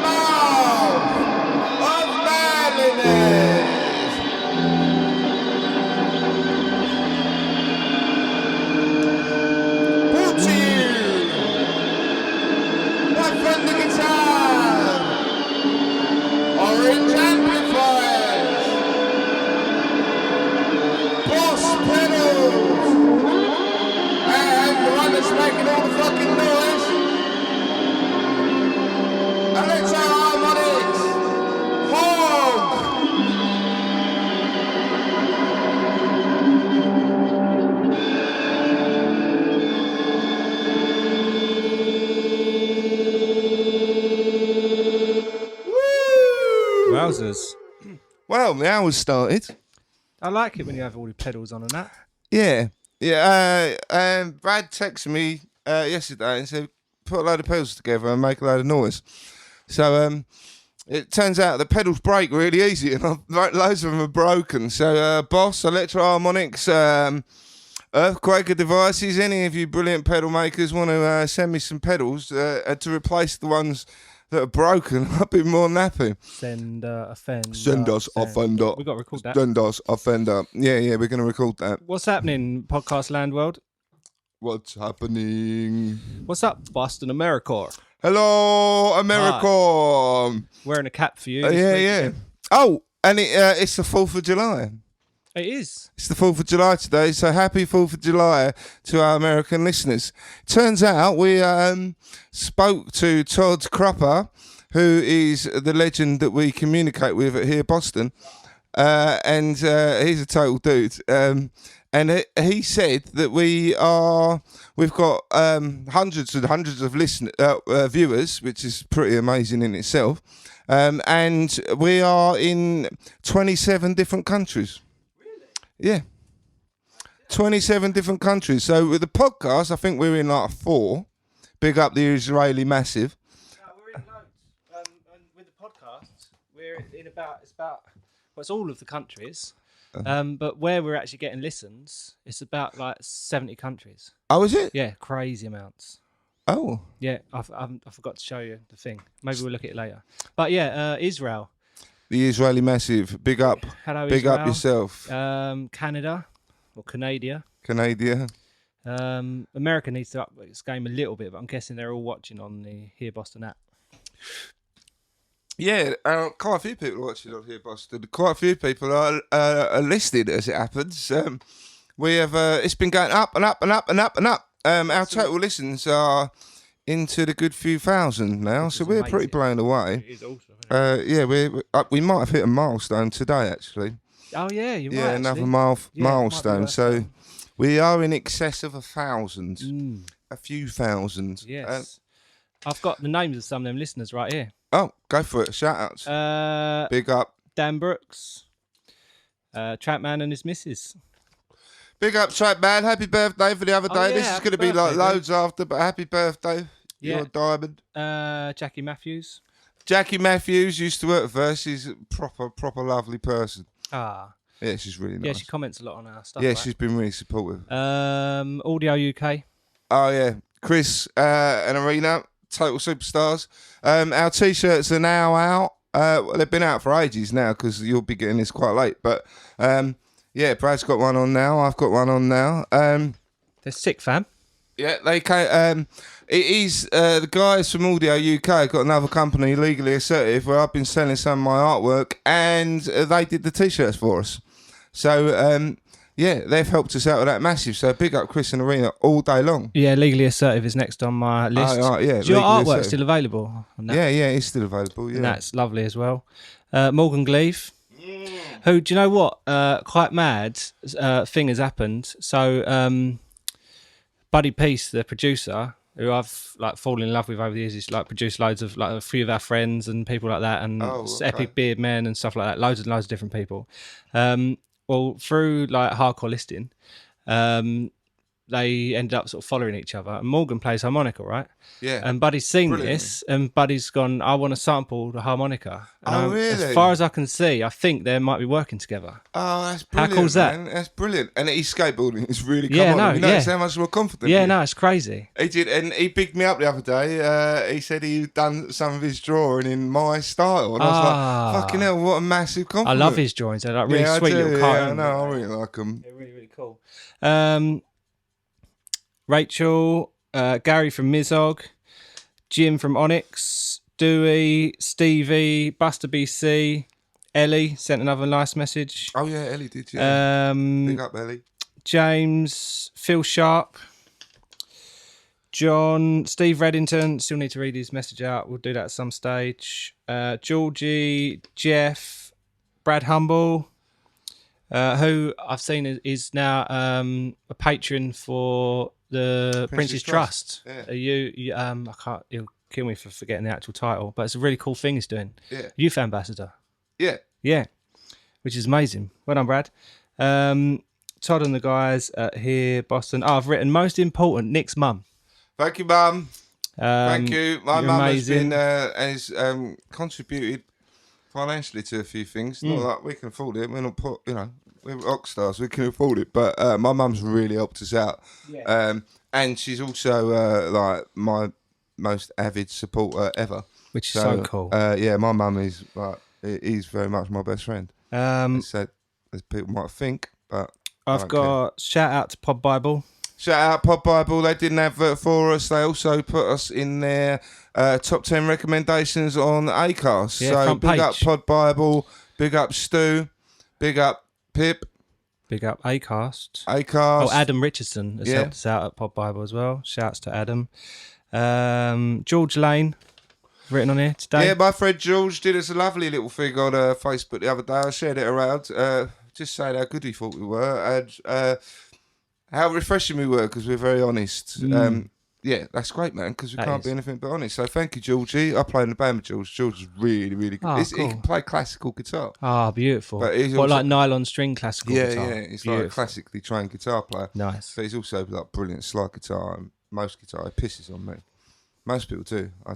mouth of Manliness. Brought to you by Fender Guitar, Orange Amplifiers, Boss Pedals, and the one that's making all the fucking noise, Electro Harmonics, Hog. Wowzers. Well, the hour's started. I like it when you have all the pedals on and that. Yeah. Brad texted me yesterday and said, put a load of pedals together and make a load of noise. So it turns out the pedals break really easy, and loads of them are broken. So Boss, Electro Harmonics, Earthquaker Devices, any of you brilliant pedal makers want to send me some pedals to replace the ones that are broken, I'd be more than happy. Send a Fender. Send us a Fender. We've got to record that. Send us a Fender. Yeah, we're going to record that. What's happening, Podcast Land World? What's happening? What's up, Boston, America? Hello, America. Wearing a cap for you. Yeah. Oh, and it's the 4th of July. It is. It's the 4th of July today, so happy 4th of July to our American listeners. Turns out we spoke to Todd Cropper, who is the legend that we communicate with at Here Boston, and he's a total dude. And he said that we've got hundreds and hundreds of viewers, which is pretty amazing in itself, and we are in 27 different countries. Yeah, 27 different countries. So with the podcast, I think we're in like 4. Big up the Israeli Massive. No, we're in loads. And with the podcast, we're in it's all of the countries. But where we're actually getting listens, it's about like 70 countries. Oh, is it? Yeah, crazy amounts. Oh. Yeah, I forgot to show you the thing. Maybe we'll look at it later. But yeah, Israel. The Israeli Massive. Big up. Hello, Big Israel. up yourself. Canada or Canada. America needs to up its game a little bit, but I'm guessing they're all watching on the Here Boston app. Yeah, quite a few people are watching on Here Boston. Quite a few people are listed, as it happens. We have it's been going up and up and up and up and up. Our total listens are into the good few thousand now, so we're pretty blown away. It is awesome. We might have hit a milestone today, actually. Oh yeah, you might. Yeah, another actually. milestone. So we are in excess of 1,000, a few thousand. Yes, I've got the names of some of them listeners right here. Oh, go for it! Shout outs. Big up, Dan Brooks, Trapman and his missus. Big up, Trapman. Happy birthday for the other day. Yeah, this is going to be like loads after, but happy birthday. Yeah. You're a diamond. Jackie Matthews. Jackie Matthews used to work with us. She's a proper lovely person. Ah. Yeah, she's really nice. Yeah, she comments a lot on our stuff. Yeah, right? she's been really supportive. Audio UK. Oh, yeah. Chris and Arena, total superstars. Our T-shirts are now out. Well, they've been out for ages now because you'll be getting this quite late. But, yeah, Brad's got one on now. I've got one on now. They're sick, fam. Yeah, they can. It is the guys from Audio UK got another company, Legally Assertive, where I've been selling some of my artwork, and they did the T-shirts for us. So, yeah, they've helped us out with that massive. So big up Chris and Arena all day long. Yeah, Legally Assertive is next on my list. Oh, yeah, is your Legally artwork Assertive still available? On that? Yeah, it's still available. Yeah, And that's lovely as well. Morgan Gleave. Who, do you know what? Quite mad thing has happened. So, Buddy Peace, the producer, who I've like fallen in love with over the years, he's like produced loads of like a few of our friends and people like that, and Epic Beard Men and stuff like that. Loads and loads of different people. Well, through like hardcore listing, they ended up sort of following each other. And Morgan plays harmonica, right? Yeah. And Buddy's seen Brilliantly. this, and Buddy's gone, I want to sample the harmonica. And Really? As far as I can see, I think they might be working together. Oh, that's brilliant, cool's that? man. That's brilliant. And he's skateboarding. It's really Yeah, come on. no, You notice yeah. how much more confident Yeah, he is? no, it's crazy. He did, and he bigged me up the other day. He said he'd done some of his drawing in my style. And I was like, fucking hell, what a massive I compliment. love his drawings. They're like really sweet little I cartoons. know, I really like them. They're really, really cool. Rachel, Gary from Mizog, Jim from Onyx, Dewey, Stevie, Buster BC, Ellie sent another nice message. Oh, yeah, Ellie did, yeah. Big Big up, Ellie. James, Phil Sharp, John, Steve Reddington. Still need to read his message out. We'll do that at some stage. Georgie, Jeff, Brad Humble, who I've seen is now a patron for the Prince's Trust. Yeah. You I can't. He'll kill me for forgetting the actual title, but it's a really cool thing he's doing. Yeah. Youth ambassador. Yeah. Yeah, which is amazing. Well done, Brad. Todd and the guys here, Boston. Oh, I've written most important, Nick's mum. Thank you, Mum. Thank you. My you're mum has amazing. been has contributed financially to a few things. Not like we can afford it. We're not we're rock stars. We can afford it. But my mum's really helped us out. Yeah. And she's also like my most avid supporter ever. Which is so cool. Yeah, my mum is is very much my best friend. So as people might think, but I've got shout out to Pod Bible. Shout out Pod Bible. They did an advert for us. They also put us in their top 10 recommendations on Acast. Yeah, so front big page. up Pod Bible. Big up Stu. Big up Pip. Big up Acast. Acast. Oh, Adam Richardson has helped us out at Pod Bible as well. Shouts to Adam. George Lane, written on here today. Yeah, my friend George did us a lovely little thing on Facebook the other day. I shared it around. Just saying how good he thought we were and how refreshing we were because we're very honest. Yeah, that's great, man, because we can't be anything but honest. So thank you, Georgie. I play in the band with George. George is really, really good. Oh, He cool. can play classical guitar. Ah, beautiful. But he's What, also- like nylon string classical guitar? Yeah, he's like a classically trained guitar player. Nice. But he's also like brilliant slide guitar. And most guitar, it pisses on me. Most people do. I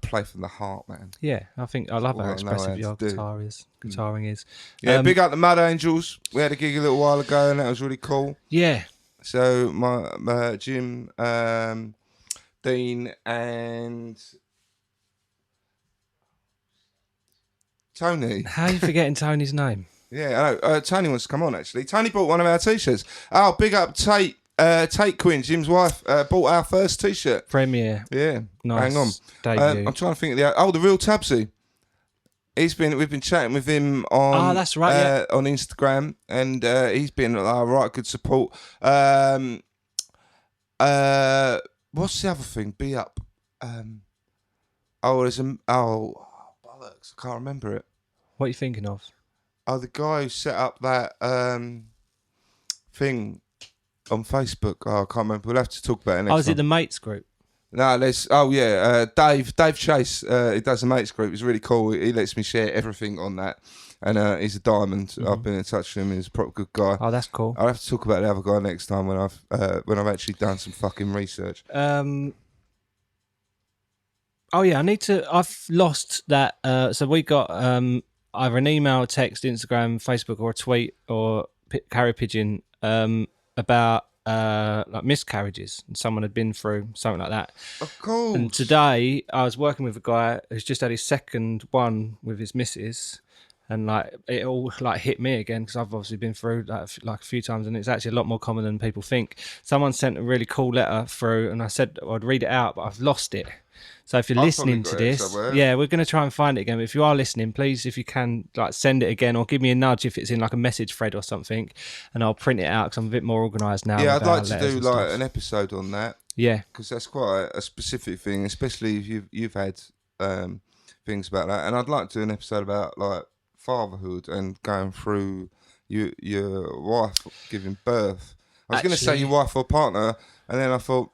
play from the heart, man. Yeah, I think I love all how I know expressive how your to do. guitaring is. Yeah, big up the Mud Angels. We had a gig a little while ago, and that was really cool. Yeah. So my Jim, Dean, and Tony. How are you forgetting Tony's name? Yeah, I know. Tony wants to come on, actually. Tony bought one of our T-shirts. Oh, big up Tate. Tate Quinn, Jim's wife, bought our first T-shirt. Premiere. Yeah, Nice. hang on. Debut. I'm trying to think of the real Tabsy. We've been chatting with him on. Oh, that's right, yeah. On Instagram, and he's been right good support. What's the other thing? Be up. There's bollocks. I can't remember it. What are you thinking of? Oh, the guy who set up that thing on Facebook. Oh, I can't remember. We'll have to talk about it next time. Oh, is it the mates group? No, Dave Chase. He does the mates group. He's really cool. He lets me share everything on that, and he's a diamond. Mm-hmm. I've been in touch with him. He's a proper good guy. Oh, that's cool. I'll have to talk about the other guy next time when I've actually done some fucking research. Oh yeah, I've lost that. So we got either an email, text, Instagram, Facebook, or a tweet or carrier pigeon about like miscarriages, and someone had been through something like that. Of course. And today I was working with a guy who's just had his second one with his missus, and like it all like hit me again because I've obviously been through that like a few times, and it's actually a lot more common than people think. Someone sent a really cool letter through, and I said I'd read it out, but I've lost it. So if you're listening to this, yeah, we're going to try and find it again. But if you are listening, please, if you can, like send it again or give me a nudge if it's in like a message thread or something, and I'll print it out because I'm a bit more organised now. Yeah, I'd like to do like an episode on that. Yeah, because that's quite a specific thing, especially if you've had things about that. And I'd like to do an episode about like fatherhood and going through your wife giving birth. I was going to say your wife or partner, and then I thought.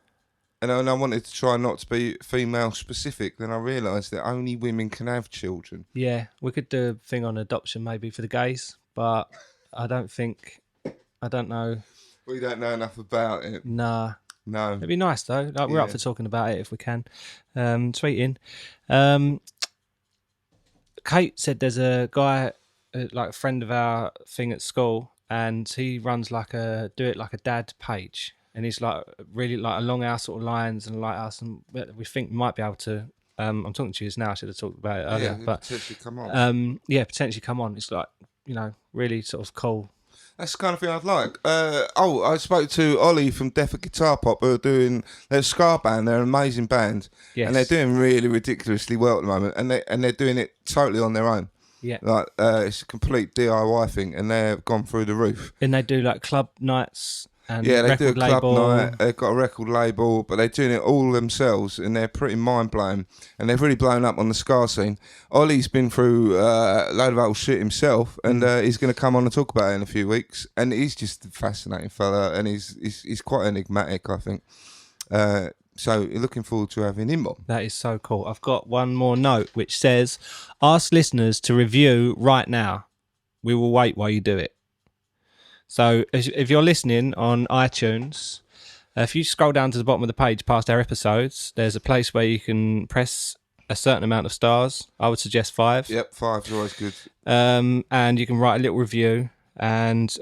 And I wanted to try not to be female specific. Then I realised that only women can have children. Yeah, we could do a thing on adoption maybe for the gays, but I don't know. We don't know enough about it. Nah. No. It'd be nice though. Like, we're up Yeah. for talking about it if we can. Tweeting. Kate said there's a guy, like a friend of our thing at school, and he runs like a Do It Like a Dad page, and he's like really like along our sort of lines and like us, and we think we might be able to. I'm talking to you now. I should have talked about it earlier, Yeah, but potentially come on. potentially come on. It's like, you know, really sort of cool. That's the kind of thing I'd like. I spoke to Ollie from Deaf Guitar Pop, who are doing their ska band. They're an amazing band, Yes. and they're doing really ridiculously well at the moment. And they're doing it totally on their own. Yeah. Like it's a complete DIY thing, and they've gone through the roof. And they do like club nights and Yeah, they record do a club label. night. They've got a record label, but they're doing it all themselves, and they're pretty mind blowing. And they've really blown up on the ska scene. Ollie's been through a load of old shit himself, and he's going to come on and talk about it in a few weeks. And he's just a fascinating fella, and he's quite enigmatic, I think. So looking forward to having him on. That is so cool. I've got one more note which says, ask listeners to review right now. We will wait while you do it. So if you're listening on iTunes, if you scroll down to the bottom of the page past our episodes, there's a place where you can press a certain amount of stars. I would suggest 5. Yep, 5 is always good. And you can write a little review and,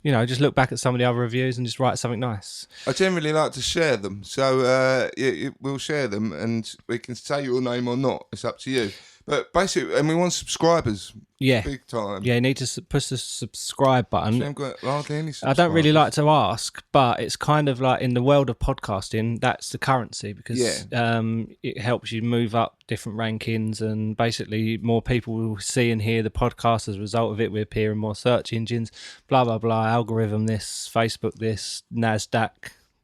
you know, just look back at some of the other reviews and just write something nice. I generally like to share them. So we'll share them, and we can say your name or not. It's up to you. But basically, and we want subscribers. Yeah. Big time. Yeah, you need to push the subscribe button. We haven't got hardly any I subscribers. don't really like to ask, but it's kind of like in the world of podcasting, that's the currency because it helps you move up different rankings, and basically more people will see and hear the podcast as a result of it. We appear in more search engines, blah, blah, blah, algorithm this, Facebook this, NASDAQ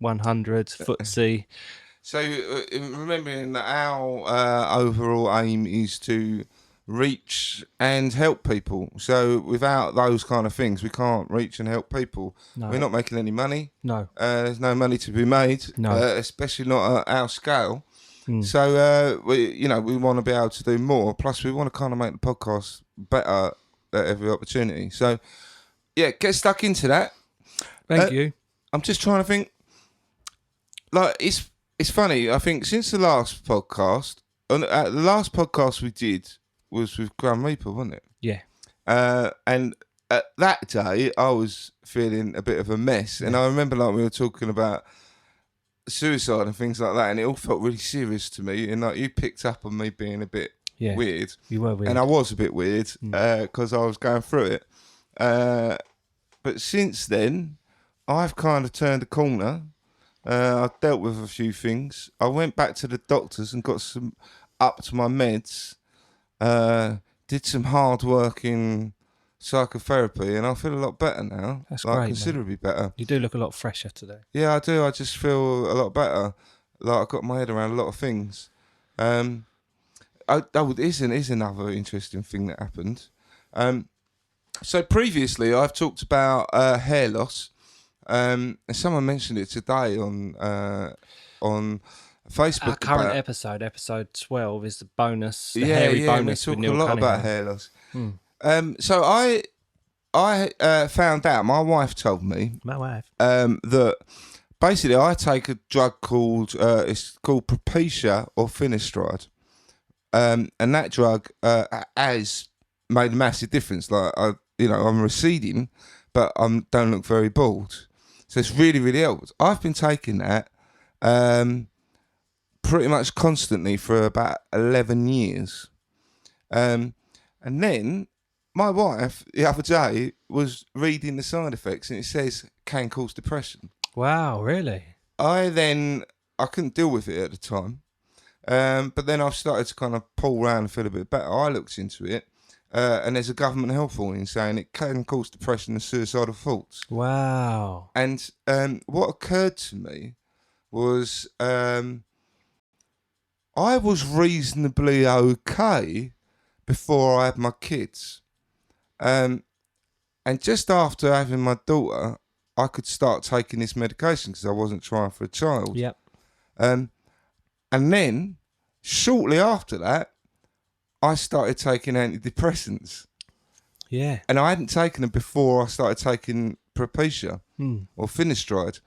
100, FTSE. So remembering that our overall aim is to reach and help people. So without those kind of things, we can't reach and help people. No. We're not making any money. No. There's no money to be made. No. Especially not at our scale. So we want to be able to do more. Plus, we want to kind of make the podcast better at every opportunity. So yeah, get stuck into that. Thank you. I'm just trying to think. Like it's funny. I think since the last podcast, the last podcast we did was with Grand Reaper, wasn't it? Yeah. And at that day, I was feeling a bit of a mess, and I remember like we were talking about suicide and things like that, and it all felt really serious to me. And like you picked up on me being a bit weird. You were weird, and I was a bit weird because I was going through it. But since then, I've kind of turned a corner. I've dealt with a few things. I went back to the doctors and got some up to my meds. Did some hard working psychotherapy, and I feel a lot better now. That's like, great, considerably better. You do look a lot fresher today. Yeah, I do. I just feel a lot better. Like I got my head around a lot of things. Is another interesting thing that happened. So previously, I've talked about hair loss. And someone mentioned it today on Facebook. Our current episode 12, is the bonus. The hairy bonus. We talk with a Neil lot Cunningham. about hair loss. So I found out. My wife told me. My wife. That basically I take a drug called it's called Propecia or Finasteride, and that drug has made a massive difference. Like I'm receding, but I don't look very bald. So it's really, really helped. I've been taking that pretty much constantly for about 11 years. And then my wife, the other day, was reading the side effects, and it says can cause depression. Wow, really? I couldn't deal with it at the time. But then I've started to kind of pull around and feel a bit better. I looked into it. And there's a government health warning saying it can cause depression and suicidal thoughts. Wow. And what occurred to me was I was reasonably okay before I had my kids. And just after having my daughter, I could start taking this medication because I wasn't trying for a child. Yep. And then, shortly after that, I started taking antidepressants. Yeah. And I hadn't taken them before I started taking Propecia. or finasteride.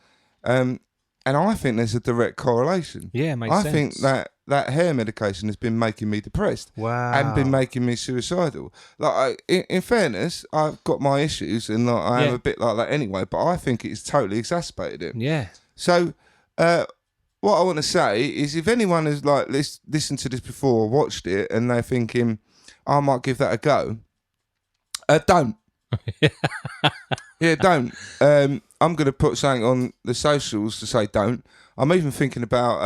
And I think there's a direct correlation. Yeah, makes I sense. think that hair medication has been making me depressed. Wow. And been making me suicidal. Like, in fairness, I've got my issues, and like, I am a bit like that anyway. But I think it's totally exacerbated it. Yeah. So, what I want to say is, if anyone has like listened to this before or watched it, and they're thinking, I might give that a go, don't. Yeah, don't. I'm going to put something on the socials to say don't. I'm even thinking about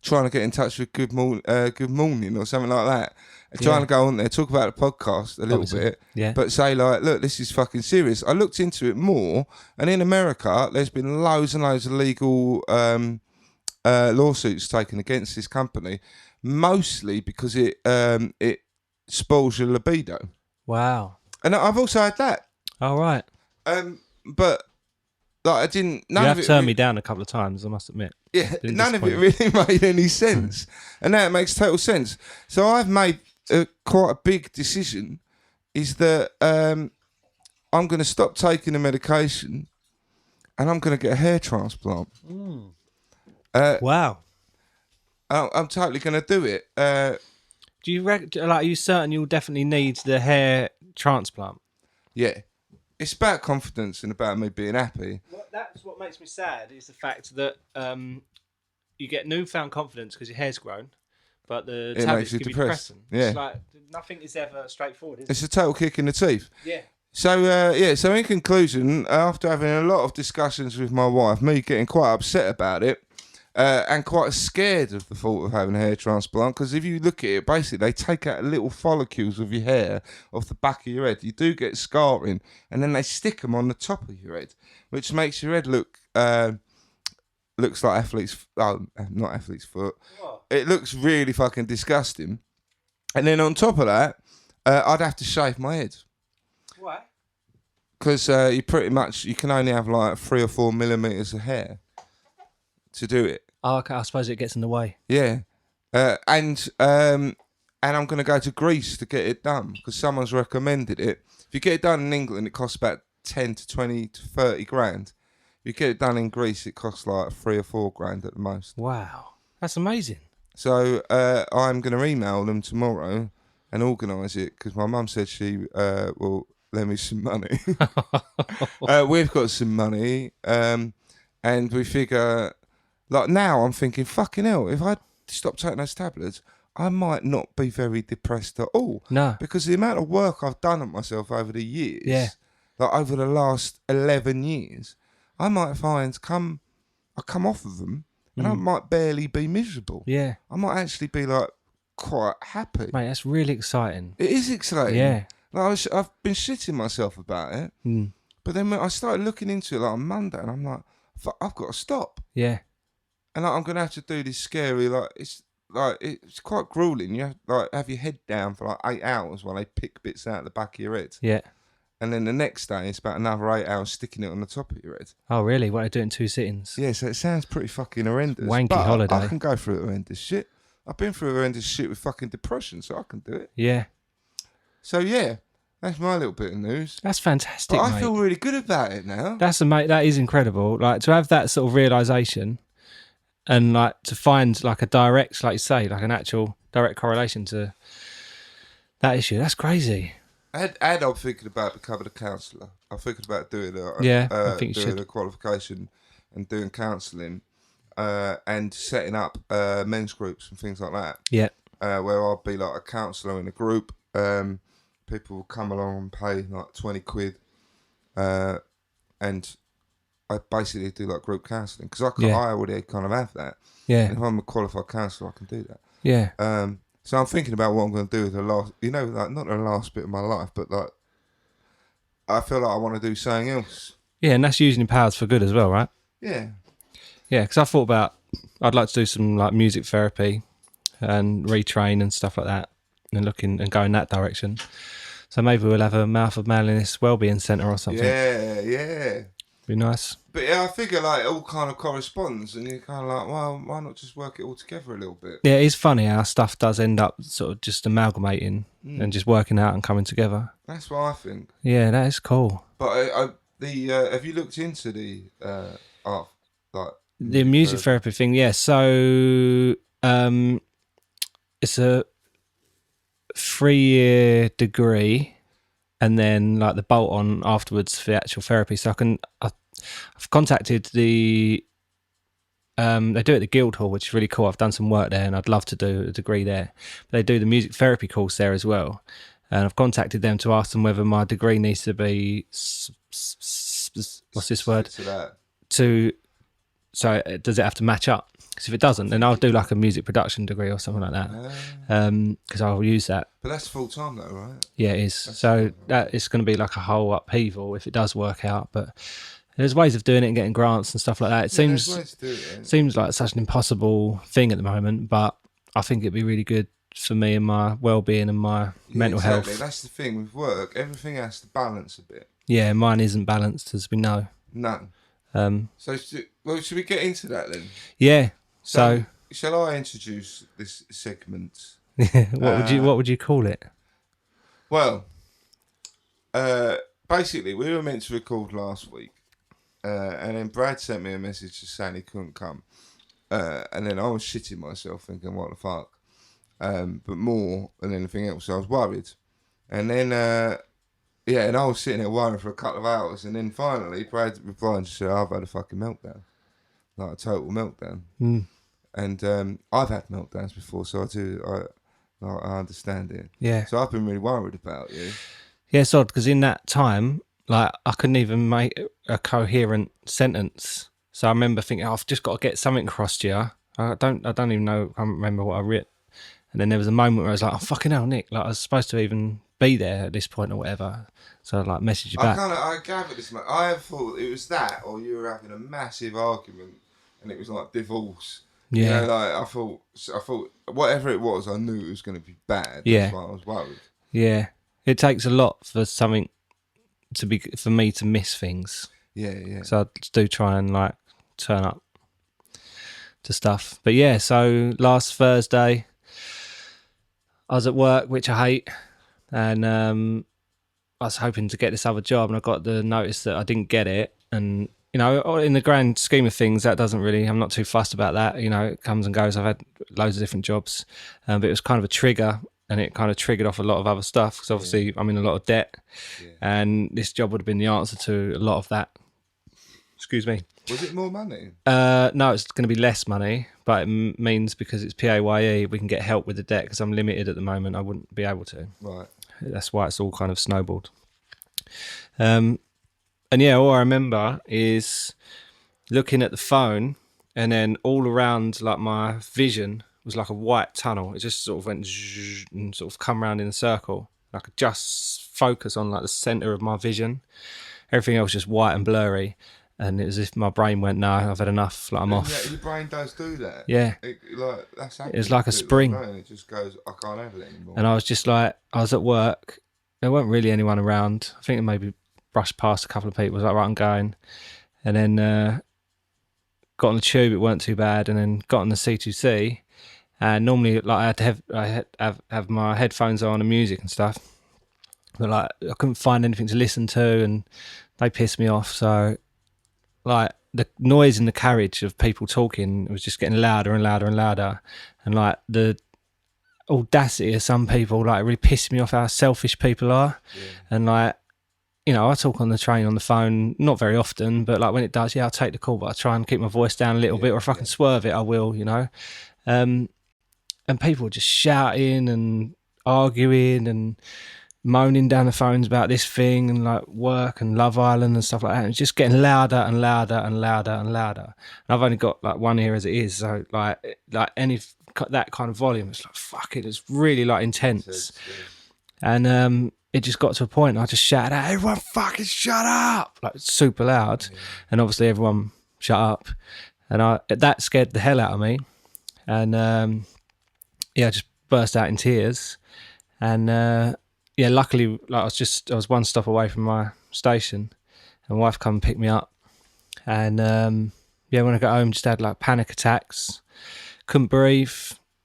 trying to get in touch with Good Morning or something like that. Trying to go on there, talk about the podcast a little bit, but say like, look, this is fucking serious. I looked into it more, and in America, there's been loads and loads of legal lawsuits taken against this company, mostly because it spoils your libido. Wow. And I've also had that. All right. But like, I didn't. You have turned me down a couple of times, I must admit. Yeah, none of it really made any sense, and now it makes total sense. So I've made quite a big decision: is that I'm going to stop taking the medication, and I'm going to get a hair transplant. Wow. I'm totally going to do it. Do you are you certain you'll definitely need the hair transplant? Yeah. It's about confidence and about me being happy. Well, that's what makes me sad, is the fact that you get newfound confidence because your hair's grown, but the tablets give you depressing. Yeah. It's like nothing is ever straightforward, is it? It's a total kick in the teeth. Yeah. So, so in conclusion, after having a lot of discussions with my wife, me getting quite upset about it, and quite scared of the thought of having a hair transplant, because if you look at it, basically they take out little follicles of your hair off the back of your head. You do get scarring, and then they stick them on the top of your head, which makes your head looks like not athlete's foot. What? It looks really fucking disgusting. And then on top of that, I'd have to shave my head. Why? Because you can only have like 3 or 4 millimeters of hair to do it. Oh, okay. I suppose it gets in the way. Yeah, and I'm going to go to Greece to get it done because someone's recommended it. If you get it done in England, it costs about 10 to 20 to 30 grand. If you get it done in Greece, it costs like 3 or 4 grand at the most. Wow, that's amazing. So I'm going to email them tomorrow and organise it because my mum said she will lend me some money. We've got some money, and we figure. Like now, I'm thinking, fucking hell, if I stop taking those tablets, I might not be very depressed at all. No. Because the amount of work I've done on myself over the years, like over the last 11 years, I might find I come off of them and I might barely be miserable. Yeah. I might actually be like quite happy. Mate, that's really exciting. It is exciting. Yeah. Like I've been shitting myself about it. But then when I started looking into it like on Monday, and I'm like, I've got to stop. Yeah. And like, I'm gonna have to do this scary, it's quite grueling. You have your head down for like 8 hours while they pick bits out of the back of your head. Yeah. And then the next day it's about another 8 hours sticking it on the top of your head. Oh really? What, I do it in 2 sittings? Yeah, so it sounds pretty fucking horrendous. Wanky but holiday. I can go through horrendous shit. I've been through horrendous shit with fucking depression, so I can do it. Yeah. So yeah, that's my little bit of news. That's fantastic, But mate. I feel really good about it now. That is incredible. Like to have that sort of realisation. And like to find like a direct, like you say, like an actual direct correlation to that issue. That's crazy. And I'm thinking about becoming a counsellor. I'm thinking about doing I think you should. a qualification and doing counselling and setting up men's groups and things like that. Yeah. Where I'll be like a counsellor in a group. People will come along and pay like 20 quid. And I basically do like group counselling because I already kind of have that. Yeah. And if I'm a qualified counsellor, I can do that. Yeah. So I'm thinking about what I'm going to do with the last, like not the last bit of my life, but like I feel like I want to do something else. Yeah, and that's using your powers for good as well, right? Yeah. Yeah, because I thought about I'd like to do some like music therapy and retrain and stuff like that, and looking and go in that direction. So maybe we'll have a Mouth of Manliness Wellbeing Centre or something. Yeah. Be nice. But yeah, I figure like it all kind of corresponds, and you're kind of like, well, why not just work it all together a little bit? Yeah, it's funny how stuff does end up sort of just amalgamating and just working out and coming together. That's what I think. Yeah, that is cool. But have you looked into the art, like The music therapy thing, yeah. So it's a 3-year degree, and then like the bolt on afterwards for the actual therapy. So I've contacted the they do it at the Guildhall, which is really cool. I've done some work there, and I'd love to do a degree there. But they do the music therapy course there as well, and I've contacted them to ask them whether my degree needs to be what's this word to that. to. So does it have to match up? Because if it doesn't, then I'll do like a music production degree or something like that. Because I'll use that. But that's full time though, right? Yeah, it is. So that it's going to be like a whole upheaval if it does work out. But there's ways of doing it and getting grants and stuff like that. It seems like such an impossible thing at the moment, but I think it'd be really good for me and my well-being and my mental health. That's the thing with work. Everything has to balance a bit. Yeah, mine isn't balanced, as we know. No. So, should we get into that then? Yeah. So shall I introduce this segment? What would you call it? Well, basically, we were meant to record last week, and then Brad sent me a message just saying he couldn't come, and then I was shitting myself, thinking, "What the fuck?" But more than anything else, I was worried, and then and I was sitting there worrying for a couple of hours, and then finally Brad replied and said, "I've had a fucking meltdown, like a total meltdown." And I've had meltdowns before, so I understand it. Yeah. So I've been really worried about you. Yeah, it's odd because in that time, like I couldn't even make a coherent sentence. So I remember thinking, I've just got to get something across to you. I don't even know. I can't remember what I wrote. And then there was a moment where I was like, "Oh fucking hell, Nick! Like I was supposed to even be there at this point or whatever." So I like messaged you back. I gathered this. I thought it was that, or you were having a massive argument, and it was like divorce. Yeah. You know, like I thought whatever it was, I knew it was going to be bad. Yeah. That's why I was worried. Yeah. It takes a lot for something for me to miss things. Yeah. So I do try and like turn up to stuff. But yeah, so last Thursday I was at work, which I hate, and I was hoping to get this other job, and I got the notice that I didn't get it. And you know, in the grand scheme of things, that doesn't really, I'm not too fussed about that. You know, it comes and goes. I've had loads of different jobs, but it was kind of a trigger, and it kind of triggered off a lot of other stuff because obviously I'm in a lot of debt, and this job would have been the answer to a lot of that. Excuse me. Was it more money? No, it's going to be less money, but it means because it's PAYE, we can get help with the debt because I'm limited at the moment. I wouldn't be able to. Right. That's why it's all kind of snowballed. And yeah, all I remember is looking at the phone, and then all around like my vision was like a white tunnel. It just sort of went and sort of come round in a circle. I could just focus on like the centre of my vision. Everything else just white and blurry. And it was as if my brain went, "No, I've had enough. Like I'm off." Yeah, your brain does do that. Yeah. That's it was like a spring. It just goes, "I can't handle it anymore." And I was just like, I was at work. There weren't really anyone around. I think it maybe brushed past a couple of people. I was like, right, I'm going. And then got on the tube. It weren't too bad. And then got on the C2C. And normally, like I had to have my headphones on and music and stuff. But like I couldn't find anything to listen to, and they pissed me off. So like the noise in the carriage of people talking was just getting louder and louder and louder, and like the audacity of some people, like it really pissed me off how selfish people are. And like, you know, I talk on the train on the phone not very often, but like when it does, I'll take the call, but I try and keep my voice down a little bit, or if I can swerve it, I will, you know. And people were just shouting and arguing and moaning down the phones about this thing and like work and Love Island and stuff like that. And it's just getting louder and louder and louder and louder. And I've only got like one ear as it is, so like any that kind of volume, it's like fuck it, it's really like intense. And it just got to a point I just shouted out, "Everyone fucking shut up!" Like super loud. And obviously everyone shut up, and that scared the hell out of me. And I just burst out in tears. And luckily, like I was one stop away from my station, and my wife come and pick me up. And when I got home, just had like panic attacks, couldn't breathe,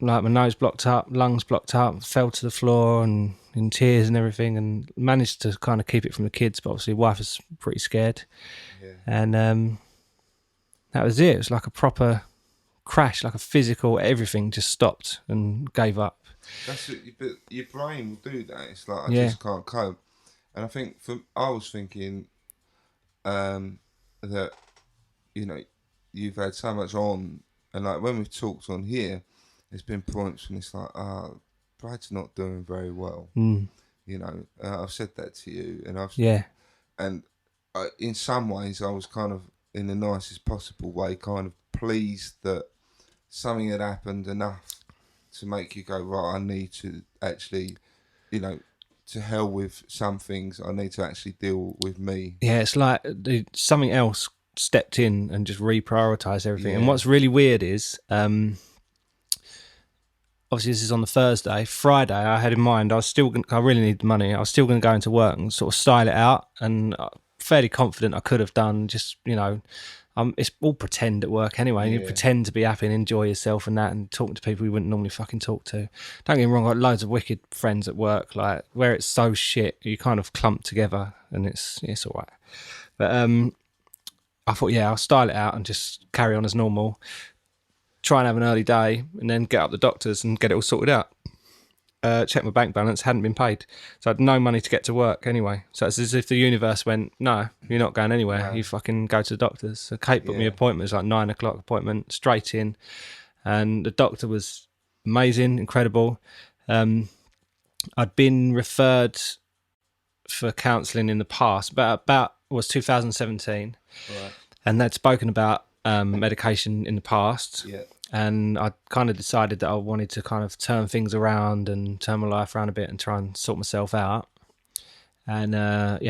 like my nose blocked up, lungs blocked up, fell to the floor and in tears and everything, and managed to kind of keep it from the kids, but obviously wife was pretty scared. Yeah. And that was it. It was like a proper crash, like a physical, everything just stopped and gave up. That's it. But your brain will do that. It's like, I Yeah. just can't cope. And I think I was thinking that, you know, you've had so much on, and like when we've talked on here, there's been points when it's like, Brad's not doing very well. You know, I've said that to you, and in some ways I was kind of, in the nicest possible way, kind of pleased that something had happened enough to make you go, right, I need to actually, you know, to hell with some things. I need to actually deal with me. Yeah, it's like something else stepped in and just reprioritised everything. Yeah. And what's really weird is, obviously this is on the Thursday. Friday, I had in mind, I really need the money. I was still going to go into work and sort of style it out, and fairly confident I could have done. Just, you know, it's all pretend at work anyway. Yeah. You pretend to be happy and enjoy yourself and that, and talking to people you wouldn't normally fucking talk to. Don't get me wrong, I've got loads of wicked friends at work, like where it's so shit, you kind of clump together and it's all right. But I thought, yeah, I'll style it out and just carry on as normal. Try and have an early day and then get up the doctors and get it all sorted out. Check my bank balance, hadn't been paid. So I had no money to get to work anyway. So it's as if the universe went, no, you're not going anywhere. No. You fucking go to the doctors. So Kate booked me an appointment. It was like 9 o'clock appointment, straight in. And the doctor was amazing, incredible. I'd been referred for counselling in the past, about was 2017. Right. And they'd spoken about medication in the past. Yeah. And I kind of decided that I wanted to kind of turn things around and turn my life around a bit and try and sort myself out. And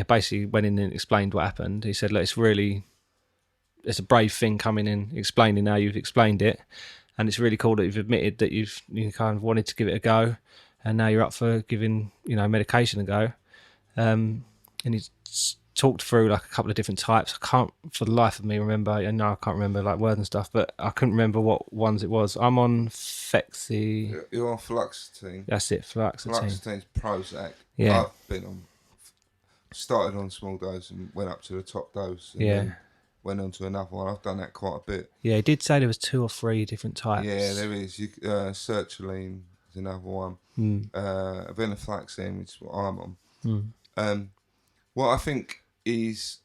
basically went in and explained what happened. He said, look, it's a brave thing coming in, explaining how you've explained it. And it's really cool that you've admitted that you kind of wanted to give it a go. And now you're up for giving, you know, medication a go. And he's talked through like a couple of different types. I can't for the life of me remember. I can't remember like words and stuff, but I couldn't remember what ones it was. I'm on Fexi. You're on fluoxetine. That's it, fluoxetine. Fluoxetine's Prozac. Yeah. Started on small dose and went up to the top dose. And then went on to another one. I've done that quite a bit. Yeah, he did say there was 2 or 3 different types. Yeah, there is. Sertraline is another one. Venlafaxine, which is what I'm on. What I think is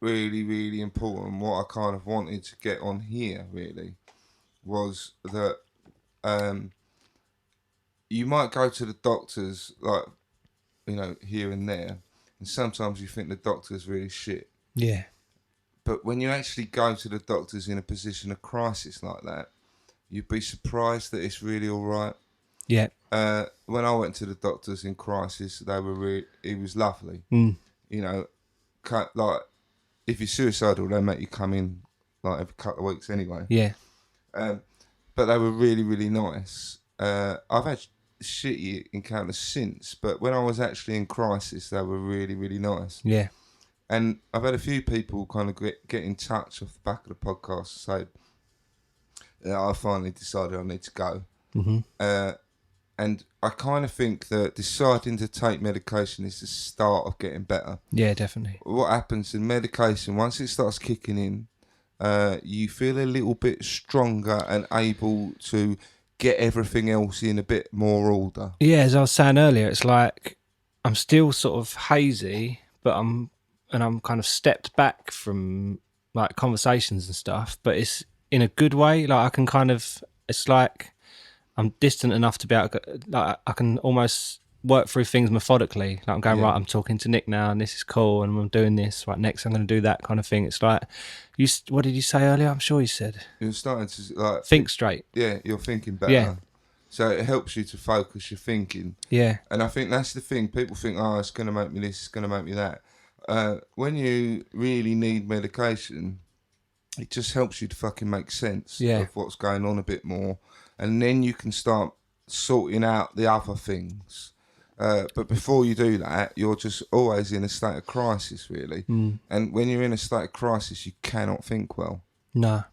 really, really important, what I kind of wanted to get on here really, was that you might go to the doctors, like, you know, here and there, and sometimes you think the doctor's really shit. Yeah. But when you actually go to the doctors in a position of crisis like that, you'd be surprised that it's really all right. Yeah. When I went to the doctors in crisis, it was lovely. You know, like if you're suicidal, they make you come in like every couple of weeks anyway. Yeah. But they were really, really nice. I've had shitty encounters since, but when I was actually in crisis, they were really, really nice. Yeah. And I've had a few people kind of get in touch off the back of the podcast and say, I finally decided I need to go. And I kind of think that deciding to take medication is the start of getting better. Yeah, definitely. What happens in medication, once it starts kicking in, you feel a little bit stronger and able to get everything else in a bit more order. Yeah, as I was saying earlier, it's like I'm still sort of hazy, but I'm kind of stepped back from like conversations and stuff, but it's in a good way. Like I can kind of, it's like I'm distant enough to be able to, like, I can almost work through things methodically. Like I'm going, right, I'm talking to Nick now and this is cool and I'm doing this. Right, next I'm going to do that kind of thing. It's like, what did you say earlier? I'm sure you said. You're starting to like think straight. Yeah, you're thinking better. Yeah. So it helps you to focus your thinking. Yeah. And I think that's the thing. People think, oh, it's going to make me this, it's going to make me that. When you really need medication, it just helps you to fucking make sense of what's going on a bit more. And then you can start sorting out the other things. But before you do that, you're just always in a state of crisis, really. And when you're in a state of crisis, you cannot think well. No.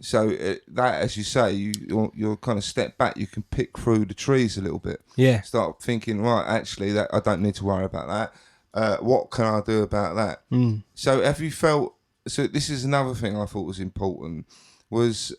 So that, as you say, you're kind of step back. You can pick through the trees a little bit. Yeah. Start thinking, right, actually, that I don't need to worry about that. What can I do about that? So have you felt? So this is another thing I thought was important. Was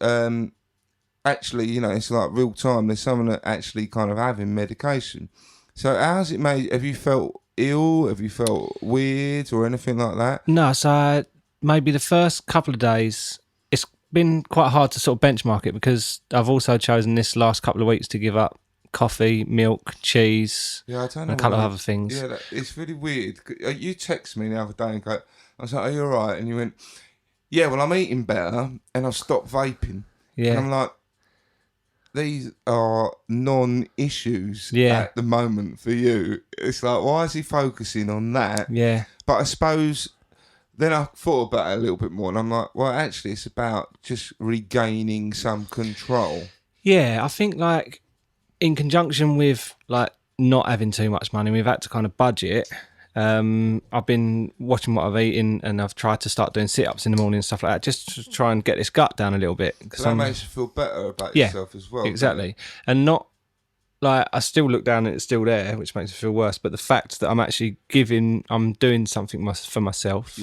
actually, you know, it's like real time. There's someone that actually kind of having medication. So how's it made? Have you felt ill? Have you felt weird or anything like that? No, so maybe the first couple of days, it's been quite hard to sort of benchmark it because I've also chosen this last couple of weeks to give up coffee, milk, cheese, Yeah, I don't and know. a couple of other things. Yeah, it's really weird. You text me the other day and go, I was like, "Are you all right?" And you went, "Yeah, well, I'm eating better and I've stopped vaping." Yeah. And I'm like, these are non-issues at the moment for you. It's like, why is he focusing on that? Yeah. But I suppose then I thought about it a little bit more, and I'm like, well, actually, it's about just regaining some control. Yeah, I think like in conjunction with like not having too much money, we've had to kind of budget. I've been watching what I've eaten and I've tried to start doing sit-ups in the morning and stuff like that just to try and get this gut down a little bit. So that makes you feel better about yourself as well. Exactly. And not like I still look down and it's still there, which makes me feel worse. But the fact that I'm actually I'm doing something for myself,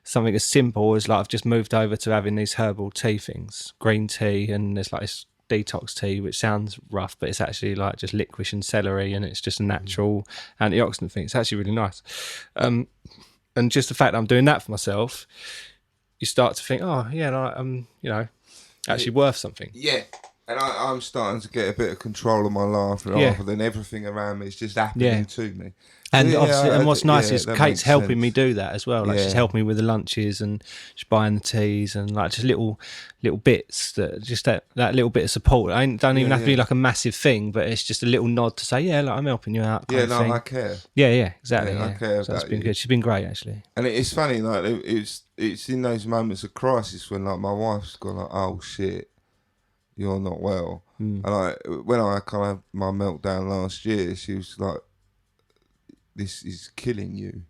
something as simple as like I've just moved over to having these herbal tea things, green tea, and there's like this detox tea, which sounds rough, but it's actually like just licorice and celery, and it's just a natural antioxidant thing. It's actually really nice. And just the fact that I'm doing that for myself, you start to think, oh yeah, you know, actually worth something. Yeah. And I'm starting to get a bit of control of my life rather than everything around me is just happening to me. And so, obviously, and what's nice is that Kate's makes helping sense. me do that as well. Like she's helping me with the lunches and she's buying the teas and like just little bits that just that little bit of support. I don't even have to be like a massive thing, but it's just a little nod to say, yeah, like I'm helping you out. Kind of thing. I care. Yeah, exactly. I care so that's about been you. good. She's been great actually. And it's funny, like it's in those moments of crisis when like my wife's gone like, oh shit, you're not well. And like when I kind of my meltdown last year, she was like, this is killing you.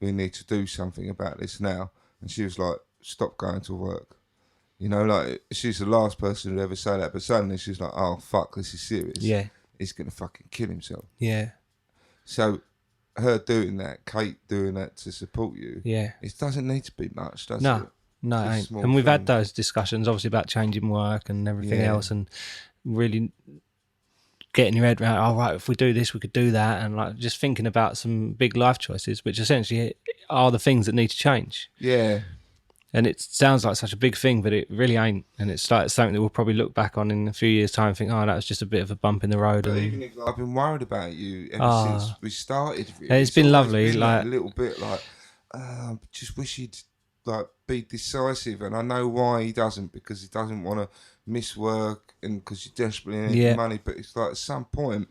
We need to do something about this now. And she was like, stop going to work. You know, like she's the last person who'd ever say that, but suddenly she's like, oh fuck, this is serious. Yeah. He's gonna fucking kill himself. Yeah. So her doing that, Kate doing that to support you, it doesn't need to be much, does it? No, it ain't. And we've had those discussions, obviously, about changing work and everything else, and really getting your head around, oh, right, if we do this, we could do that, and like just thinking about some big life choices, which essentially are the things that need to change. Yeah. And it sounds like such a big thing, but it really ain't. And it's like something that we'll probably look back on in a few years' time and think, oh, that was just a bit of a bump in the road. But even if I've been worried about you ever since we started. Really. It's been lovely. Been like a little bit like, I just wish he'd like be decisive, and I know why he doesn't, because he doesn't want to miss work and because you desperately need money. But it's like at some point,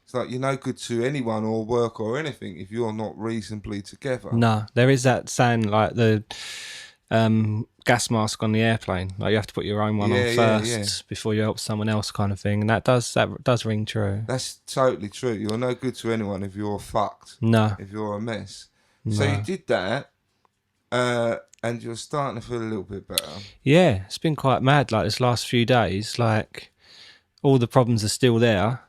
it's like you're no good to anyone or work or anything if you're not reasonably together. No, there is that saying like the gas mask on the airplane. Like you have to put your own one on first before you help someone else, kind of thing. And that does ring true. That's totally true. You're no good to anyone if you're fucked. No. If you're a mess. No. So you did that. And you're starting to feel a little bit better. Yeah, it's been quite mad. Like this last few days, like all the problems are still there.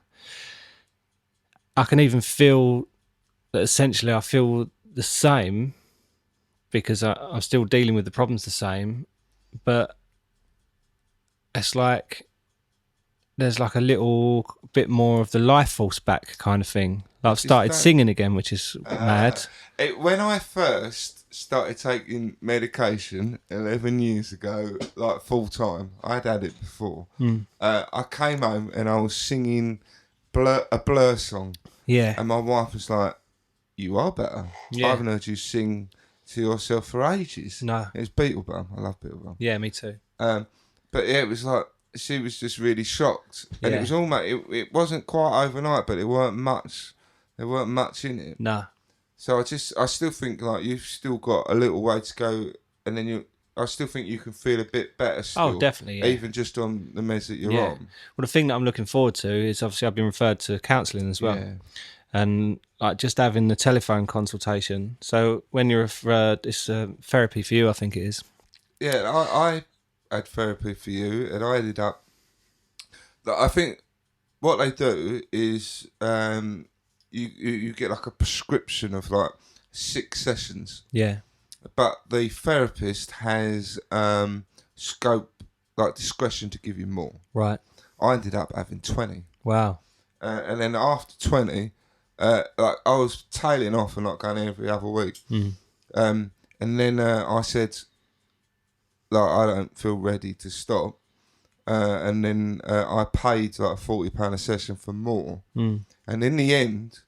I can even feel that essentially I feel the same because I'm still dealing with the problems the same, but it's like there's like a little bit more of the life force back kind of thing. Like I've started singing again, which is mad. When I first started taking medication 11 years ago, like full time, I'd had it before. I came home and I was singing a Blur song. Yeah. And my wife was like, you are better. I haven't heard you sing to yourself for ages. No. It was Beetlebum. I love Beetlebum. Yeah, me too. But yeah, it was like, she was just really shocked. And it was almost, it wasn't quite overnight, but there weren't much in it. No. So I still think like you've still got a little way to go, and then I still think you can feel a bit better still. Oh, definitely, yeah. Even just on the meds that you're on. Well, the thing that I'm looking forward to is obviously I've been referred to counselling as well. Yeah. And like just having the telephone consultation. So when you're referred, it's therapy for you, I think it is. Yeah, I had therapy for you, and I ended up. I think what they do is you get like a prescription of like 6 sessions, Yeah. but the therapist has scope, like discretion, to give you more. Right. I ended up having 20, Wow. and then after 20, like I was tailing off and not going every other week. And then I said, like, I don't feel ready to stop. And then I paid like £40 a session for more. And in the end,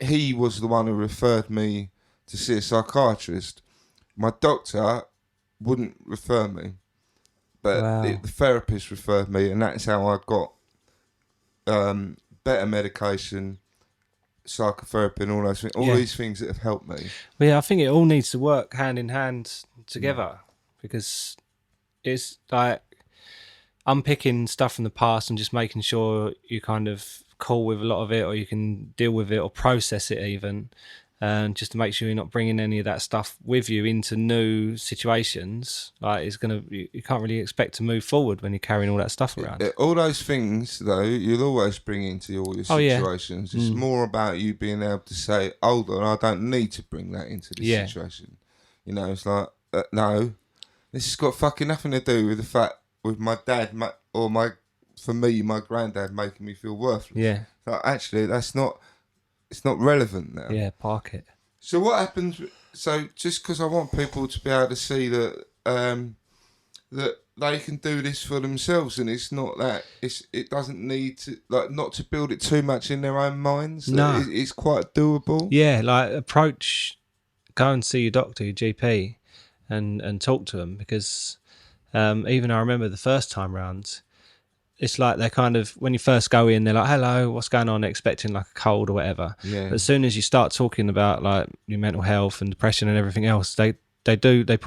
he was the one who referred me to see a psychiatrist. My doctor wouldn't refer me, but Wow. the therapist referred me, and that's how I got better medication, psychotherapy, and all those things. All these things that have helped me. Well, yeah, I think it all needs to work hand in hand together, because it's like unpicking stuff from the past and just making sure you kind of cool with a lot of it, or you can deal with it or process it even, and just to make sure you're not bringing any of that stuff with you into new situations. Like, it's gonna, you can't really expect to move forward when you're carrying all that stuff around. All those things, though, you'll always bring into all your situations. It's more about you being able to say, hold on, I don't need to bring that into this situation. You know, it's like, no, this has got fucking nothing to do with the fact with my dad for me, my granddad making me feel worthless. Yeah. So actually, it's not relevant now. Yeah, park it. So what happens? So just because I want people to be able to see that that they can do this for themselves, and it's not that it doesn't need to, like, not to build it too much in their own minds. No, it's quite doable. Yeah, like go and see your doctor, your GP, and talk to them, because even I remember the first time round, it's like they kind of, when you first go in, they're like, hello, what's going on, expecting like a cold or whatever. Yeah. But as soon as you start talking about like your mental health and depression and everything else, they put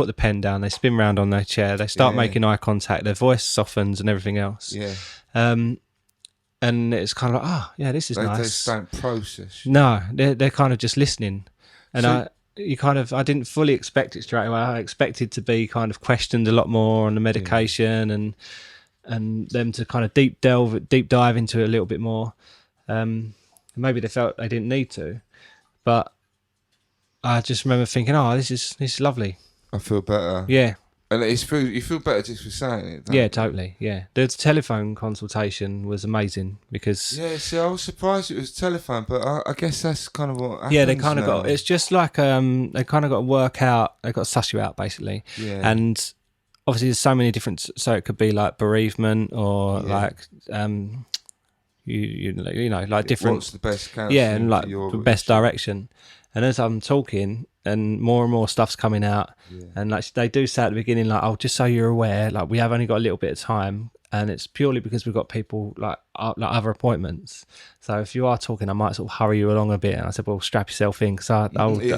the pen down, they spin round on their chair, they start making eye contact, their voice softens and everything else. Yeah. And it's kind of like, this is nice. They just don't process. No, they're kind of just listening. And I didn't fully expect it straight away. I expected to be kind of questioned a lot more on the medication and them to kind of deep dive into it a little bit more. Maybe they felt they didn't need to, but I just remember thinking, this is lovely. I feel better. Yeah. And you feel better just for saying it. Yeah, totally. Yeah, the telephone consultation was amazing because. Yeah, see, I was surprised it was telephone, but I guess that's kind of what happens. Yeah, they kind of now. got. It's just like they kind of got to work out. They got to suss you out basically. Yeah. And obviously, there's so many different. So it could be like bereavement or like you know, like different. What's the best counselling? Yeah, and like the best direction. And as I'm talking, and more stuff's coming out, and like they do say at the beginning, like, just so you're aware, like, we have only got a little bit of time, and it's purely because we've got people like other appointments. So if you are talking, I might sort of hurry you along a bit. And I said, well, strap yourself in, because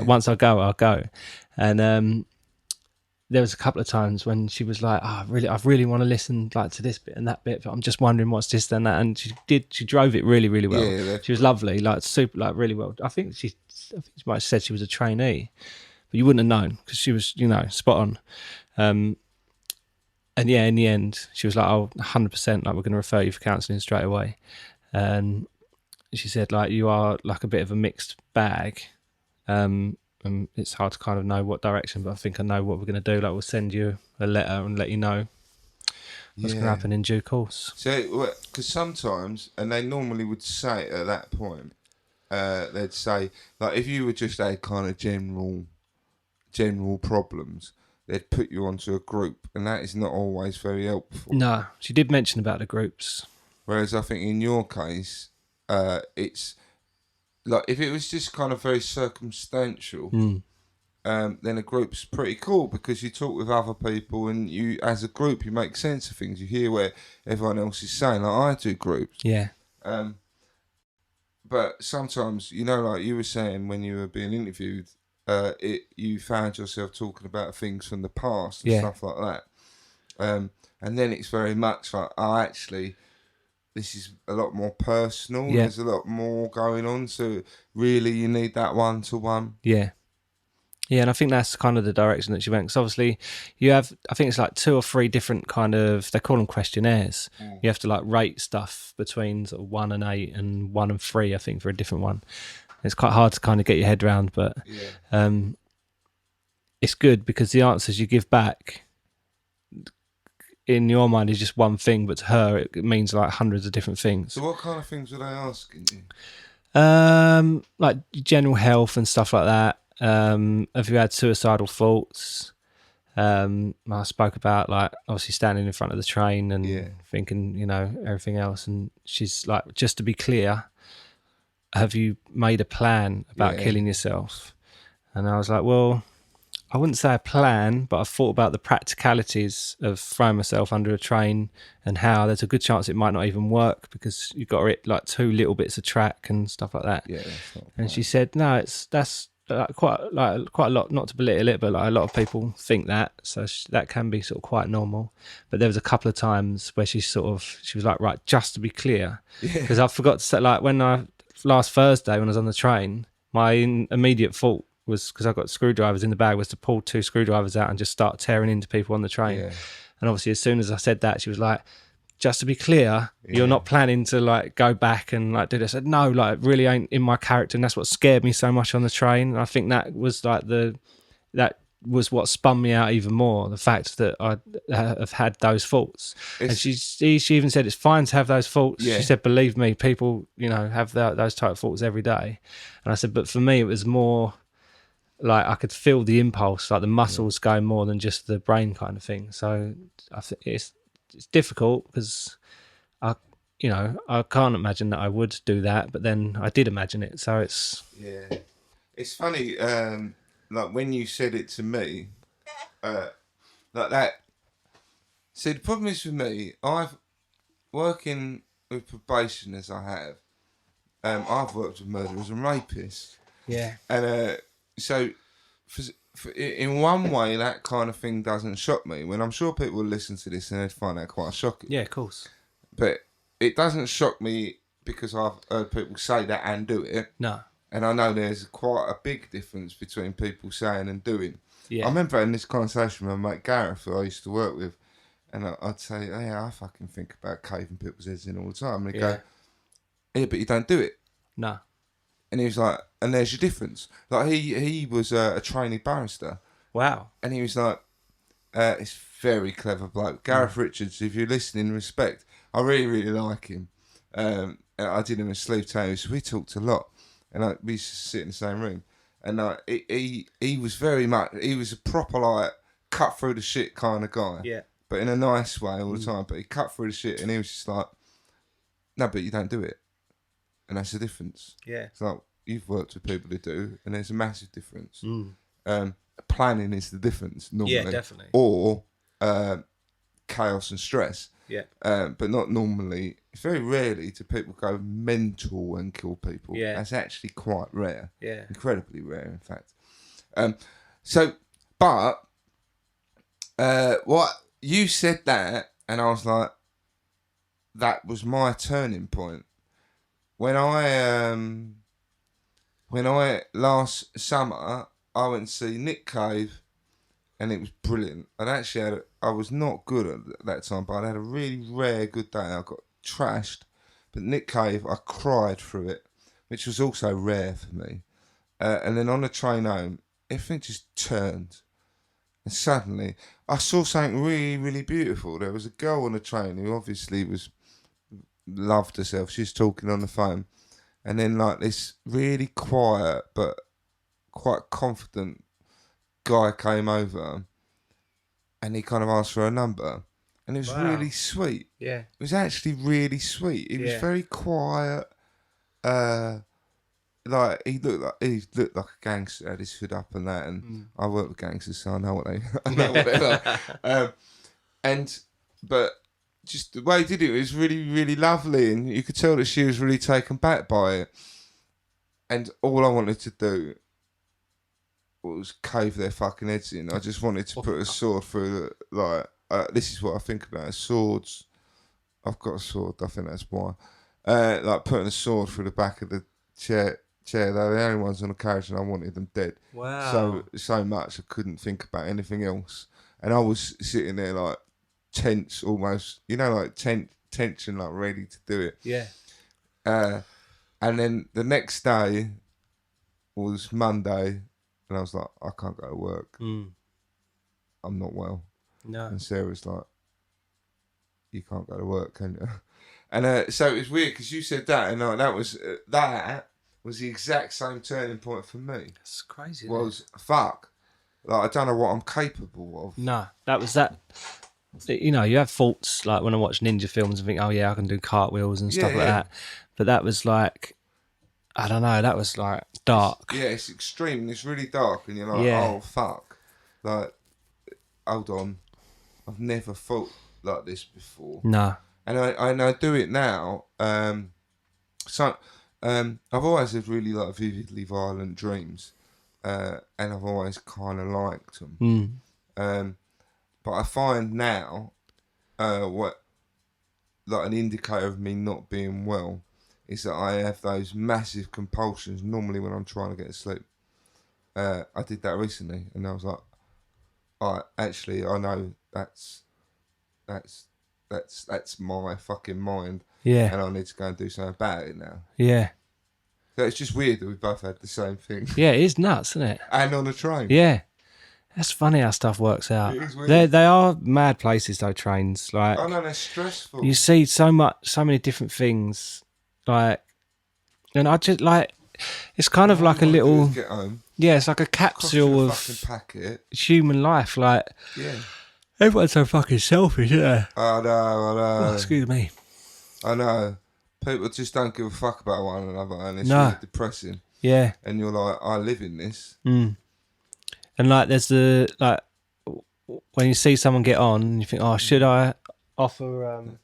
once I go, I'll go. And there was a couple of times when she was like, I really want to listen like to this bit and that bit, but I'm just wondering what's this and that. And she drove it really, really well. Yeah, she was lovely, like super, like really well. I think she might have said she was a trainee, but you wouldn't have known because she was, spot on. And yeah, in the end, she was like, 100%, like, we're going to refer you for counselling straight away. And she said, like, you are like a bit of a mixed bag. And it's hard to kind of know what direction, but I think I know what we're going to do. Like, we'll send you a letter and let you know what's going to happen in due course. So, because sometimes, and they normally would say at that point, they'd say, like, if you were just had kind of general problems, they'd put you onto a group, and that is not always very helpful. No, she did mention about the groups. Whereas I think in your case, it's like, if it was just kind of very circumstantial, then a group's pretty cool, because you talk with other people, and you, as a group, you make sense of things. You hear what everyone else is saying. Like, I do groups. Yeah. But sometimes, like you were saying when you were being interviewed, you found yourself talking about things from the past and stuff like that. And then it's very much like, actually, this is a lot more personal. Yeah. There's a lot more going on. So really, you need that one-to-one. Yeah. Yeah, and I think that's kind of the direction that she went. Because obviously, you have, I think it's like 2 or 3 different kind of, they call them questionnaires. You have to like rate stuff between sort of 1 and 8 and 1 and 3, I think, for a different one. It's quite hard to kind of get your head around, but it's good because the answers you give back in your mind is just one thing, but to her it means like hundreds of different things. So what kind of things were they asking you? Like general health and stuff like that. Have you had suicidal thoughts? I spoke about like obviously standing in front of the train and thinking, everything else. And she's like, just to be clear, have you made a plan about killing yourself? And I was like, well, I wouldn't say a plan, but I've thought about the practicalities of throwing myself under a train and how there's a good chance it might not even work because you've got like 2 little bits of track and stuff like that. Yeah, that's not and she said, no, that's quite a lot, not to belittle it, but like a lot of people think that, so that can be sort of quite normal. But there was a couple of times where she was like, right, just to be clear, because I forgot to say, like when last Thursday when I was on the train, my immediate thought was, because I've got screwdrivers in the bag, was to pull 2 screwdrivers out and just start tearing into people on the train. And obviously as soon as I said that, she was like, just to be clear, you're not planning to like go back and like do this. I said, no, like it really ain't in my character, and that's what scared me so much on the train. And I think that was like that was what spun me out even more, the fact that I have had those thoughts. And she even said it's fine to have those thoughts. She said, believe me, people have those type of thoughts every day. And I said, but for me it was more like I could feel the impulse, like the muscles going more than just the brain kind of thing. So I think it's difficult because I can't imagine that I would do that, but then I did imagine it. So it's funny. Like when you said it to me, like that. See, the problem is with me, I've working with probation as I have. I've worked with murderers and rapists. Yeah. And so, in one way, that kind of thing doesn't shock me. When I'm sure people will listen to this and they'd find that quite shocking. Yeah, of course. But it doesn't shock me because I've heard people say that and do it. No. And I know there's quite a big difference between people saying and doing. Yeah. I remember having this conversation with my mate Gareth, who I used to work with, and I'd say, oh, yeah, I fucking think about caving people's heads in all the time. And he'd go, yeah, but you don't do it. No. And he was like, and there's your difference. Like, he was a trainee barrister. Wow. And he was like, it's very clever bloke. Gareth Richards, if you're listening, respect. I really, really like him. And I did him a sleeve tattoo, so we talked a lot. And we used to sit in the same room. And he was very much, he was a proper, like, cut through the shit kind of guy. Yeah. But in a nice way all the time. But he cut through the shit and he was just like, no, but you don't do it. And that's the difference. Yeah. It's like, you've worked with people who do, and there's a massive difference. Planning is the difference, normally. Yeah, definitely. Or chaos and stress. Yeah. But not normally. It's very rarely do people go mental and kill people. Yeah. That's actually quite rare. Yeah. Incredibly rare, in fact. What you said that, and I was like, that was my turning point. When I last summer I went to see Nick Cave, and it was brilliant. I was not good at that time, but I had a really rare good day. I got trashed, but Nick Cave, I cried through it, which was also rare for me. And then on the train home, everything just turned, and suddenly I saw something really, really beautiful. There was a girl on the train who obviously loved herself. She was talking on the phone. And then like this really quiet but quite confident guy came over, and he kind of asked for her number. And it was really sweet. Yeah. It was actually really sweet. He was very quiet. Like he looked like a gangster, had his hood up and that. And I work with gangsters, so I know what they're like. But just the way he did it was really, really lovely, and you could tell that she was really taken back by it. And all I wanted to do was cave their fucking heads in. I just wanted to put a sword through this is what I think about swords. I've got a sword, I think that's why. Like putting a sword through the back of the chair. They were the only ones on the carriage, and I wanted them dead. Wow. So much I couldn't think about anything else, and I was sitting there like tense, almost, like tension, like ready to do it. Yeah. And then the next day was Monday, and I was like, I can't go to work. I'm not well. No. And Sarah's like, you can't go to work, can you? And so it was weird because you said that, and that was the exact same turning point for me. That's crazy. Was fuck, like I don't know what I'm capable of. No, that was that. You have thoughts like when I watch ninja films and think, oh yeah, I can do cartwheels and stuff like that. But that was like, I don't know, that was like dark. Yeah, it's extreme and it's really dark, and you're like, oh fuck, like, hold on, I've never thought like this before. No. And I do it now. I've always had really like vividly violent dreams, and I've always kind of liked them. But I find now, what like an indicator of me not being well is that I have those massive compulsions normally when I'm trying to get to sleep. I did that recently, and I was like, I know that's my fucking mind. Yeah. And I need to go and do something about it now. Yeah. So it's just weird that we both had the same thing. Yeah, it is nuts, isn't it? And on a train. Yeah. That's funny how stuff works out. It is weird. They are mad places, though, trains. Like, I know, they're stressful. you see so many different things. Like, and I just like, it's kind of like a little, Get home, yeah, it's like a capsule of fucking packet. human life. Like, Yeah. everyone's so fucking selfish, isn't they? I know. Oh, excuse me. I know. People just don't give a fuck about one another, and it's No. really depressing. Yeah. And you're like, I live in this. And like, there's when you see someone get on, and you think, oh, should I offer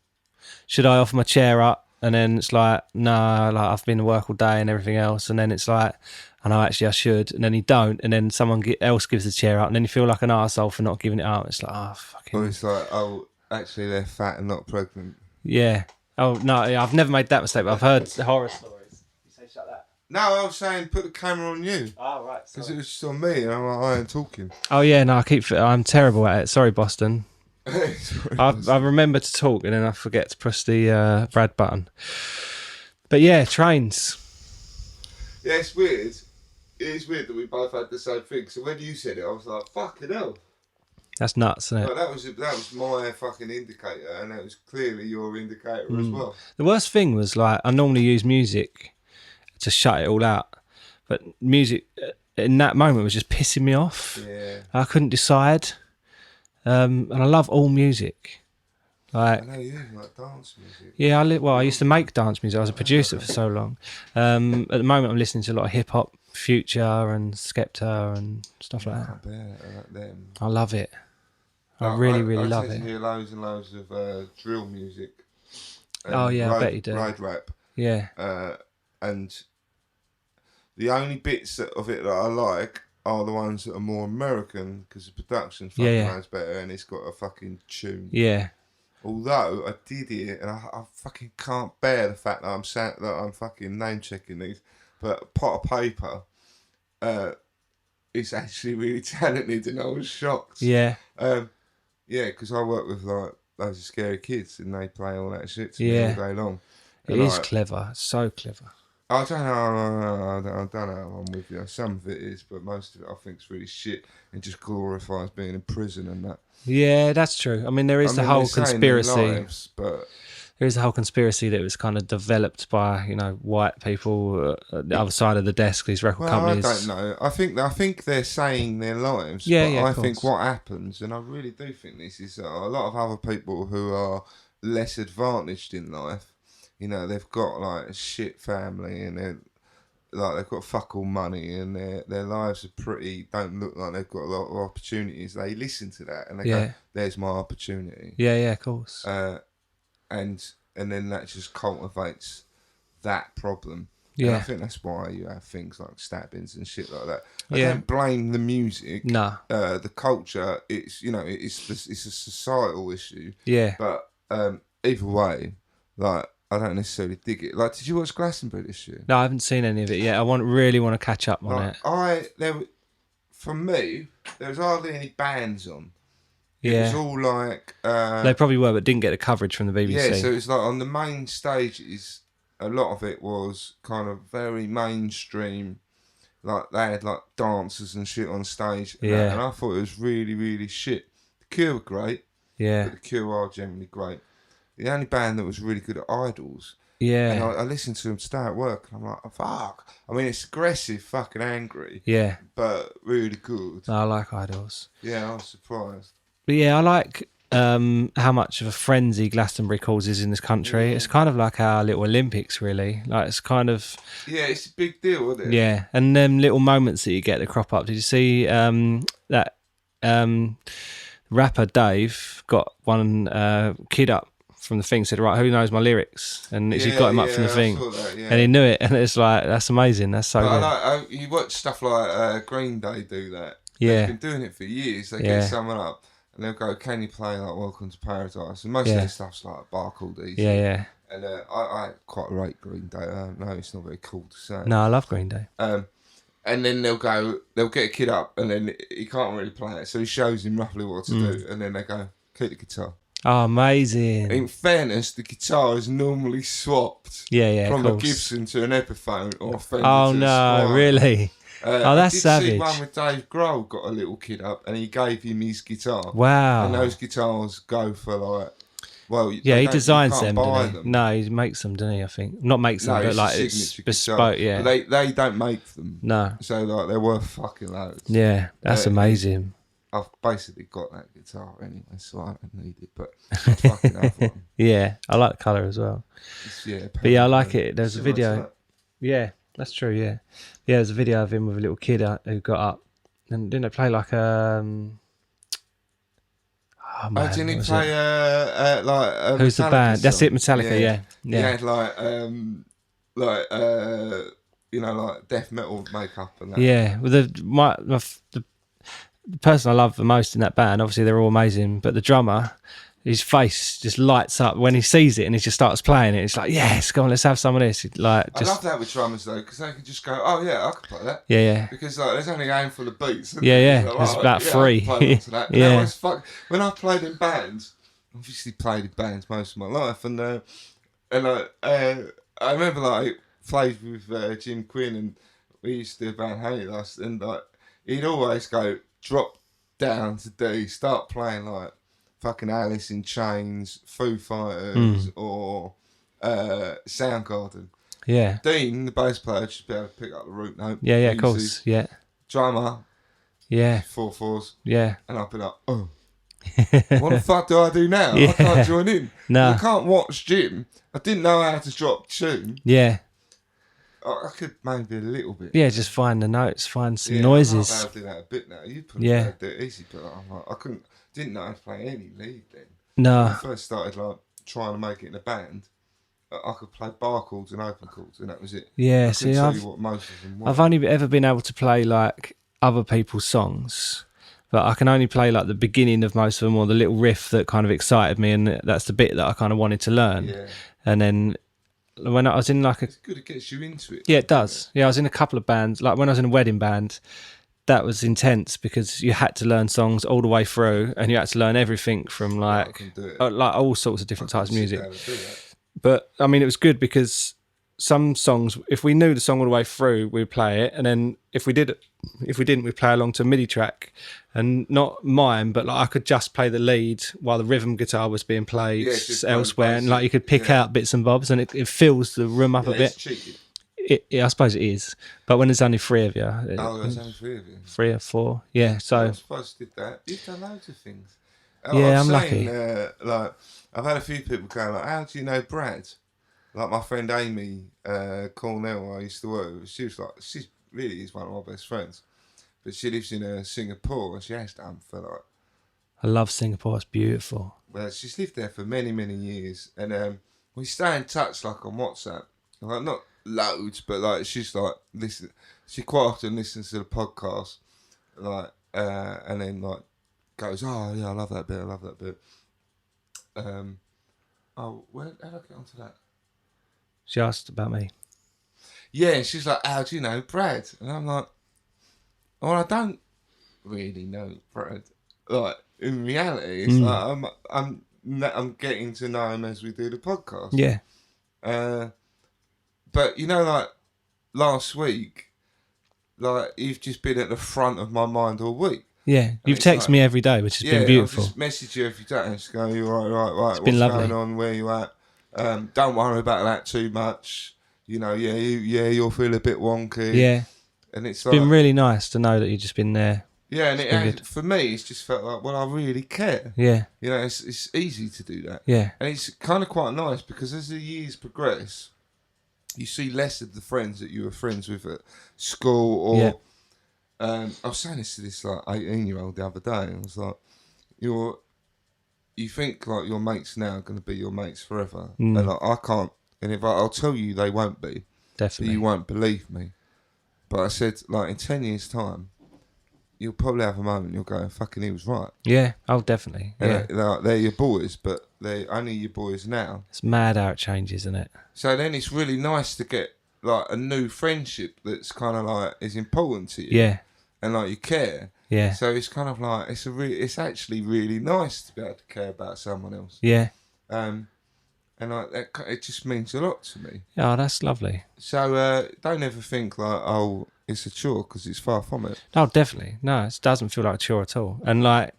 my chair up? And then it's like, no, like I've been to work all day and everything else. And then it's like, I know, actually I should. And then you don't. And then someone else gives the chair up. And then you feel like an arsehole for not giving it up. It's like, oh, fucking. Or it's like, oh, actually they're fat and not pregnant. Yeah. Oh, no, yeah, I've never made that mistake, but I've heard horror stories. You say shut that. No, I was saying put the camera on you. Oh, right. Because it was just on me, and I'm like, I ain't talking. Oh, yeah, no, I'm terrible at it. Sorry, Boston. I remember to talk and then I forget to press the Brad button. But yeah, trains. Yeah, it's weird. It is weird that we both had the same thing. So when you said it, I was like, fucking hell. That's nuts, isn't it? Like, that was my fucking indicator, and that was clearly your indicator as well. The worst thing was, like, I normally use music to shut it all out. But music in that moment was just pissing me off. Yeah. I couldn't decide. And I love all music. Like, I know you like dance music. yeah, I used to make dance music. I was a producer for so long. At the moment, I'm listening to a lot of hip hop, Future and Skepta and stuff like that. I bet, I like them. I love it. I really love I it. hear loads and loads of drill music. Oh yeah, I bet you do. Road rap. Yeah. And the only bits of it that I like are the ones that are more American, because the production fucking sounds better and it's got a fucking tune. Yeah. Although I did it, and I fucking can't bear the fact that I'm fucking name checking these, but Pot of Paper, is actually really talented, and I was shocked. Yeah. Yeah, because I work with like loads of scary kids, and they play all that shit to me all day long. It is clever, so clever. I don't know. I don't know. I'm with you. Some of it is, but most of it I think is really shit and just glorifies being in prison and that. Yeah, that's true. I mean, there is the whole conspiracy. Lives, but there is a whole conspiracy that was kind of developed by white people at the other side of the desk. These record companies. I don't know. I think they're saying their lives. Yeah, but yeah. I think what happens, and I really do think this, is that a lot of other people who are less advantaged in life. They've got like a shit family, and they've got fuck all money, and their lives are don't look like they've got a lot of opportunities. They listen to that and they go, "There's my opportunity." Yeah, of course. And then that just cultivates that problem. Yeah, and I think that's why you have things like stabbings and shit like that. I don't blame the music. Nah. The culture. It's it's a societal issue. Yeah. But either way, like, I don't necessarily dig it. Like, did you watch Glastonbury this year? No, I haven't seen any of it yet. Really want to catch up on it. For me, there was hardly any bands on. It Yeah. was all like... They probably were, but didn't get the coverage from the BBC. Yeah, so it's like on the main stages, a lot of it was kind of very mainstream. Like, they had like dancers and shit on stage. And I thought it was really, really shit. The Cure were great. Yeah. But the Cure are generally great. The only band that was really good at Idols. Yeah. And I listened to them today at work, and I'm like, oh, fuck. I mean, it's aggressive, fucking angry. Yeah. But really good. I like Idols. Yeah, I was surprised. But yeah, I like how much of a frenzy Glastonbury causes in this country. It's kind of like our little Olympics, really. Like, it's kind of... Yeah, it's a big deal, isn't it? Yeah, and them little moments that you get that crop up. Did you see that rapper Dave got one kid up from the thing, said, right, who knows my lyrics? And she got him up from the thing. I saw that, yeah. And he knew it, and it's like, that's amazing. That's so good. You watch stuff like Green Day do that. Yeah. They've been doing it for years. They get someone up, and they'll go, can you play like Welcome to Paradise? And most of their stuff's like Bark All Easy. Yeah. And I quite rate Green Day. No, it's not very cool to say. No, I love Green Day. And then they'll get a kid up, and then he can't really play it, so he shows him roughly what to do, and then they go, keep the guitar. Oh, amazing. In fairness, the guitar is normally swapped from a Gibson to an Epiphone or a Fender to a Squier. Really? That's savage. I did see one with Dave Grohl got a little kid up, and he gave him his guitar. Wow. And those guitars go for like... Well, he designs them, doesn't he? No, he makes them, doesn't he, I think? Not makes them, but like it's bespoke, guitar. But they don't make them. No. So like they're worth fucking loads. Yeah, that's amazing. I've basically got that guitar anyway, so I don't need it, but I fucking have one. Yeah, I like the colour as well. But yeah, I like it. There's a video. Yeah, that's true, yeah. Yeah, there's a video of him with a little kid who got up. And didn't they play like didn't he play who's the band? Song? That's it, Metallica. Yeah. He had like death metal makeup and that. Yeah, well, the person I love the most in that band, obviously they're all amazing, but the drummer, his face just lights up when he sees it, and he just starts playing it. It's like, yes, come on, let's have some of this. I love that with drummers though, because they can just go, oh yeah, I can play that. Yeah. Because like, there's only a handful of beats. Yeah. Like, There's about 3. Yeah. When I've played in bands, obviously played in bands most of my life, and I remember like played with Jim Quinn, and we used to do Van Halen, and like he'd always go drop down to D, start playing like fucking Alice in Chains, Foo Fighters, or Soundgarden. Yeah. Dean, the bass player, should be able to pick up the root note. Yeah, of course. Yeah. Drummer. Yeah. 4/4s. Yeah. And I'll be like, oh. What the fuck do I do now? Yeah. I can't join in. No. I can't watch Jim. I didn't know how to drop tune. Yeah. I could maybe a little bit. Yeah, just find the notes, find some noises. I'm do that a bit now. You put it easy, but I'm like, didn't know how to play any lead then. No. When I first started like trying to make it in a band, I could play bar chords and open chords, and that was it. Yeah, I couldn't tell you what most of them were. I've only ever been able to play like other people's songs, but I can only play like the beginning of most of them, or the little riff that kind of excited me, and that's the bit that I kind of wanted to learn. Yeah. And then when I was in like it's good, it gets you into it. Yeah, it does. Yeah, I was in a couple of bands. Like when I was in a wedding band, that was intense because you had to learn songs all the way through, and you had to learn everything from like all sorts of different types of music. But I mean, it was good because some songs, if we knew the song all the way through, we'd play it, and then if we didn't, we'd play along to a MIDI track, and not mine, but like I could just play the lead while the rhythm guitar was being played elsewhere, and like you could pick out bits and bobs, and it fills the room up a bit. Cheeky. I suppose it is, but when there's only 3 of you, there's only 3 of you, 3 or 4, yeah. So I suppose I did that. You've done loads of things. I'm lucky. Like I've had a few people go like, "How do you know Brad?" Like my friend Amy Cornell, I used to work with. She really is one of my best friends, but she lives in Singapore, and she has done for like. I love Singapore. It's beautiful. Well, she's lived there for many, many years, and we stay in touch like on WhatsApp. Like not loads, but like she's like listen. She quite often listens to the podcast, like and then like goes, "Oh yeah, I love that bit. Where how did I get onto that?" She asked about me. Yeah, and she's like, how do you know Brad? And I'm like, well, I don't really know Brad. Like, in reality, it's like I'm getting to know him as we do the podcast. Yeah. But, you know, like, last week, like, you've just been at the front of my mind all week. Yeah. You've texted me every day, which has been beautiful. I just message you every day and just go, you're right, It's been what's lovely. going on, where you at? Don't worry about that too much. You know, you'll feel a bit wonky. Yeah. And it's been really nice to know that you've just been there. Yeah, and for me, it's just felt like, well, I really care. Yeah. You know, it's easy to do that. Yeah. And it's kind of quite nice because as the years progress, you see less of the friends that you were friends with at school or... Yeah. I was saying this to this like 18-year-old the other day, and I was like, you think like your mates now are going to be your mates forever, and like I can't. And if I'll tell you, they won't be. Definitely, you won't believe me. But I said, like in 10 years' time, you'll probably have a moment. You'll go, "Fucking, he was right." Yeah. Oh, definitely. Yeah. And they're your boys, but they're only your boys now. It's mad how it changes, isn't it? So then it's really nice to get like a new friendship that's kind of like is important to you. Yeah. And like you care. Yeah. So it's kind of like it's actually really nice to be able to care about someone else. Yeah. And like it just means a lot to me. Oh, that's lovely. So don't ever think like, oh, it's a chore, because it's far from it. Oh, definitely. No, it doesn't feel like a chore at all. And like,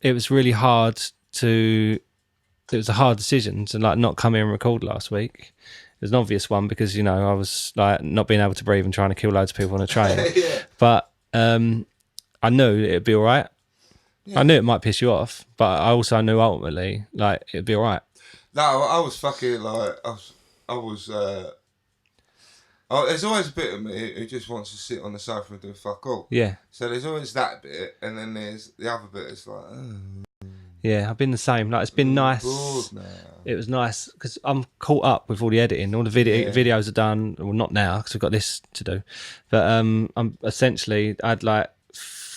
it was really hard to. It was a hard decision to like not come here and record last week. It was an obvious one because, you know, I was like not being able to breathe and trying to kill loads of people on a train. Yeah. But I knew it'd be all right. Yeah. I knew it might piss you off, but I also knew ultimately like it'd be all right. No, I was fucking like there's always a bit of me who just wants to sit on the sofa and do fuck all. Yeah. So there's always that bit, and then there's the other bit. It's like, yeah, I've been the same. Like, it's been nice. Bored now. It was nice because I'm caught up with all the editing. All the videos are done. Well, not now because we've got this to do. But I'm essentially, I had like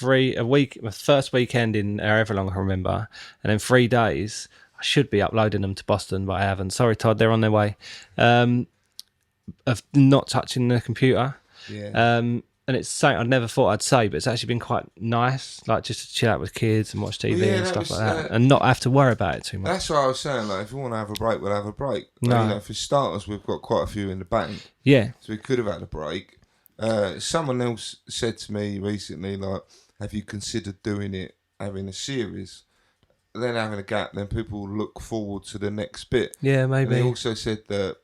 my first weekend in however long I can remember, and then 3 days. I should be uploading them to Boston, but I haven't. Sorry, Todd, they're on their way. Of not touching the computer. Yeah. And it's something I never thought I'd say, but it's actually been quite nice, like just to chill out with kids and watch TV and stuff like that, and not have to worry about it too much. That's what I was saying. Like, if we want to have a break, we'll have a break. No. You know, for starters, we've got quite a few in the bank. Yeah. So we could have had a break. Someone else said to me recently, like, have you considered doing it, having a series, then having a gap, then people will look forward to the next bit. Yeah, maybe. And he also said that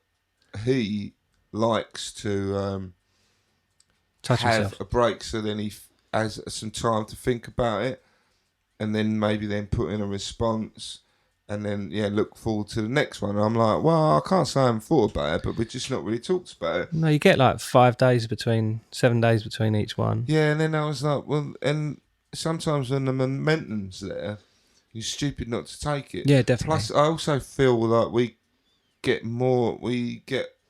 he likes to Touch have himself. a break, so then he has some time to think about it, and then maybe then put in a response, and then look forward to the next one. And I'm like, well, I can't say I haven't thought about it, but we've just not really talked about it. No, you get like 7 days between each one. Yeah, and then I was like, well, and sometimes when the momentum's there, you're stupid not to take it. Yeah, definitely. Plus, I also feel like we get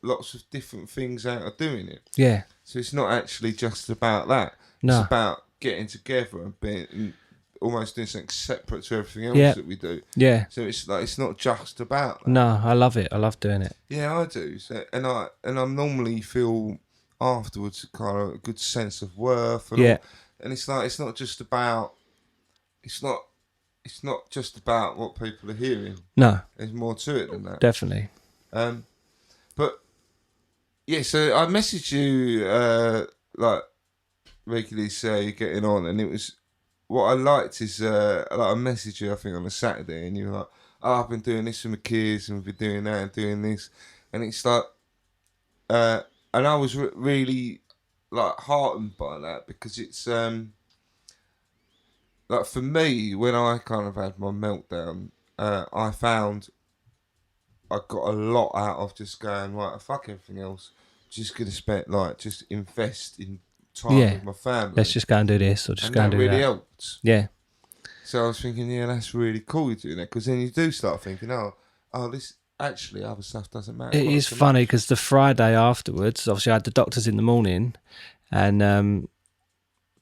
lots of different things out of doing it. Yeah. So it's not actually just about that. No. It's about getting together and being almost doing something separate to everything else that we do. Yeah. So it's like it's not just about that. No, I love it. I love doing it. Yeah, I do. So and I normally feel afterwards kind of a good sense of worth. And all. And it's like it's not just about what people are hearing. No. There's more to it than that. Definitely. But yeah, so I messaged you like regularly, say you're getting on, and it was what I liked is like I messaged you I think on a Saturday, and you were like, "Oh, I've been doing this with my kids, and we've been doing that and doing this," and it's like, and I was really like heartened by that because it's like for me when I kind of had my meltdown, I found I got a lot out of just going, right, fuck everything else. Just gonna just invest in time with my family. Let's just go and do this or just go and do that. And that really helped. Yeah. So I was thinking, yeah, that's really cool you're doing that, because then you do start thinking, oh, this actually other stuff doesn't matter. It is funny because the Friday afterwards, obviously I had the doctors in the morning, and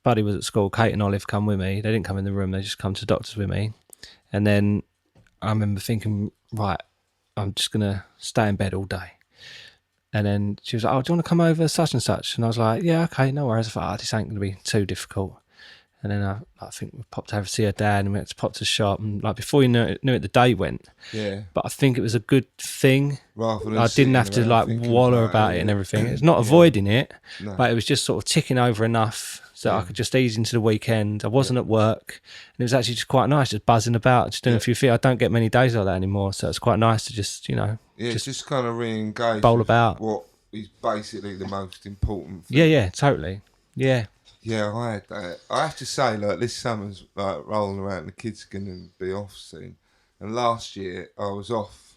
Buddy was at school. Kate and Olive come with me. They didn't come in the room. They just come to the doctors with me. And then I remember thinking, right, I'm just going to stay in bed all day. And then she was like, "Oh, do you want to come over such and such?" And I was like, "Yeah, okay, no worries." I thought, this ain't going to be too difficult. And then I think we popped over to see her dad, and we had to pop to the shop. And like before you knew it, the day went. Yeah. But I think it was a good thing. Rather than I didn't have to sitting like around thinking wallow about it and everything. It's not avoiding it, No. but it was just sort of ticking over enough so I could just ease into the weekend. I wasn't at work, and it was actually just quite nice, just buzzing about, just doing a few things. I don't get many days like that anymore, so it's quite nice to just, just kind of re-engage. bowl with about. what is basically the most important thing. Yeah, totally. Yeah. Yeah, I had that. I have to say, like, this summer's like rolling around, the kids are going to be off soon. And last year, I was off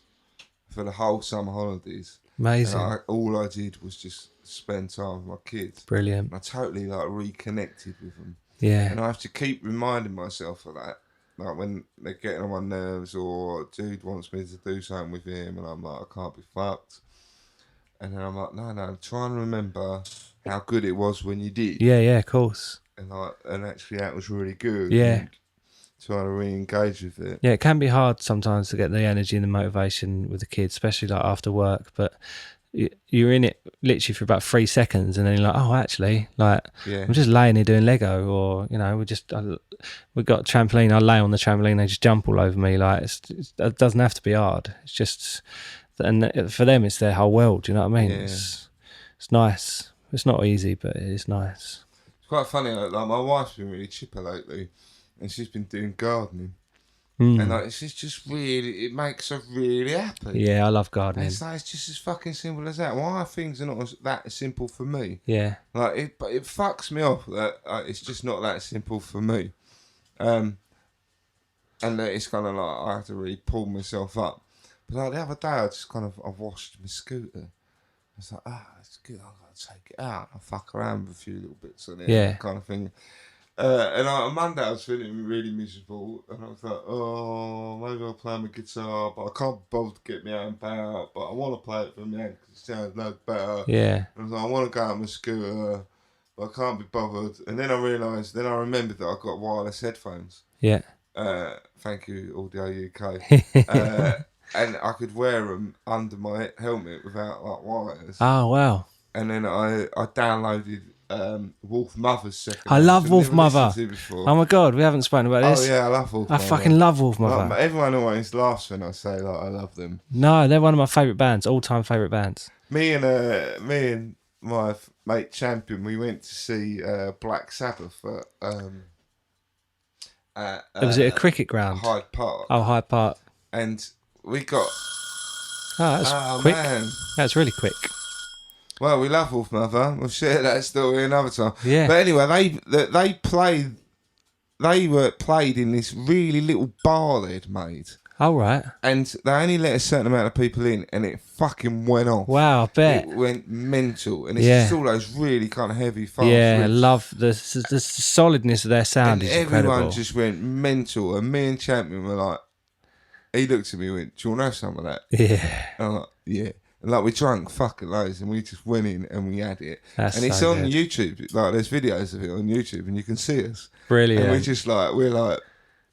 for the whole summer holidays. Amazing. And all I did was just spend time with my kids. Brilliant. And I totally, like, reconnected with them. Yeah. And I have to keep reminding myself of that. Like, when they're getting on my nerves, or dude wants me to do something with him, and I'm like, I can't be fucked. And then I'm like, no, try and remember how good it was when you did. Yeah, of course. And actually that was really good. Yeah. And trying to re-engage with it. Yeah, it can be hard sometimes to get the energy and the motivation with the kids, especially like after work. But you're in it literally for about 3 seconds, and then you're like, oh, actually, like I'm just laying here doing Lego, or we got a trampoline. I lay on the trampoline, they just jump all over me. Like it doesn't have to be hard. It's just, and for them, it's their whole world. Do you know what I mean? Yeah. It's nice. It's not easy, but it is nice. It's quite funny. Like my wife's been really chipper lately, and she's been doing gardening. And like, it's just really, it makes her really happy. Yeah, I love gardening. And it's just as fucking simple as that. Why are things not that simple for me? Yeah. Like it fucks me off that it's just not that simple for me. And that it's kind of like I have to really pull myself up. But like the other day, I washed my scooter. I was like, it's good. I'm gonna take it out. I fuck around with a few little bits on it, that kind of thing. And on Monday I was feeling really miserable, and I was like, oh, maybe I'll play my guitar, but I can't bother to get my amp out, but I want to play it for me because it sounds loads better. Yeah. And I was like, I want to go out on my scooter, but I can't be bothered. And then I remembered that I got wireless headphones. Yeah. Thank you, Audio UK. And I could wear them under my helmet without like wires. Oh, wow. And then I downloaded Wolf Mother's second. I love Wolf Mother. Oh my God, we haven't spoken about this. Oh yeah, I love Wolf Mother. I fucking love Wolf Mother. Like, everyone always laughs when I say like I love them. No, they're one of my favourite bands, all-time favourite bands. Me and my mate Champion, we went to see Black Sabbath at Was it a cricket ground? Hyde Park. Oh, Hyde Park. And we got... Oh, that's quick. Man. That's really quick. Well, we love Wolf Mother. We'll share that story another time. Yeah. But anyway, they were played in this really little bar they'd made. Oh, right. And they only let a certain amount of people in, and it fucking went off. Wow, I bet. It went mental. And it's just all those really kind of heavy, fast riffs. I love the solidness of their sound. And is incredible. Everyone just went mental. And me and Champion were like, he looked at me and went, do you want to have some of that? Yeah. And I'm like, yeah. And like, we drank fucking loads, and we just went in and we had it. That's and it's so on good. YouTube. Like, there's videos of it on YouTube, and you can see us. Brilliant. And we're like,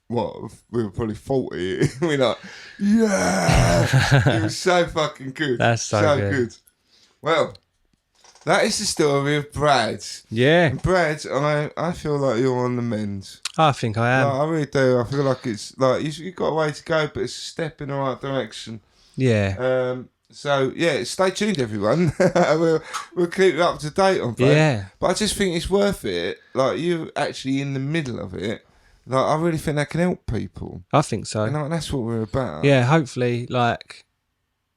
what? We were probably 40. We're like, yeah! It was so fucking good. That's so good. Well, that is the story of Brad. Yeah. And Brad, I feel like you're on the mend. I think I am. Like, I really do. I feel like it's like you've got a way to go, but it's a step in the right direction. Yeah. So yeah, stay tuned, everyone. we'll keep you up to date on Brad. Yeah. But I just think it's worth it. Like, you're actually in the middle of it. Like, I really think that can help people. I think so. You know, that's what we're about. Yeah, hopefully, like,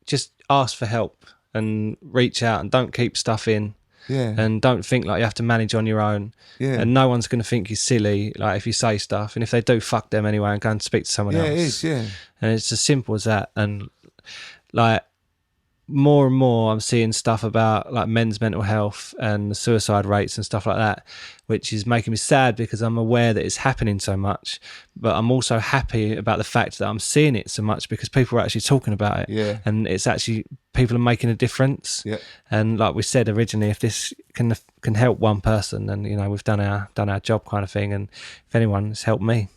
just ask for help and reach out and don't keep stuff in. Yeah. And don't think like you have to manage on your own. Yeah. And no one's going to think you're silly, like, if you say stuff. And if they do, fuck them anyway and go and speak to someone else. Yeah, it is, yeah. And it's as simple as that. And, like, more and more I'm seeing stuff about like men's mental health and the suicide rates and stuff like that, which is making me sad because I'm aware that it's happening so much, but I'm also happy about the fact that I'm seeing it so much because people are actually talking about it. Yeah. And it's actually, people are making a difference. Yeah. And like we said originally, if this can help one person, then, you know, we've done our job kind of thing. And if anyone, it's helped me.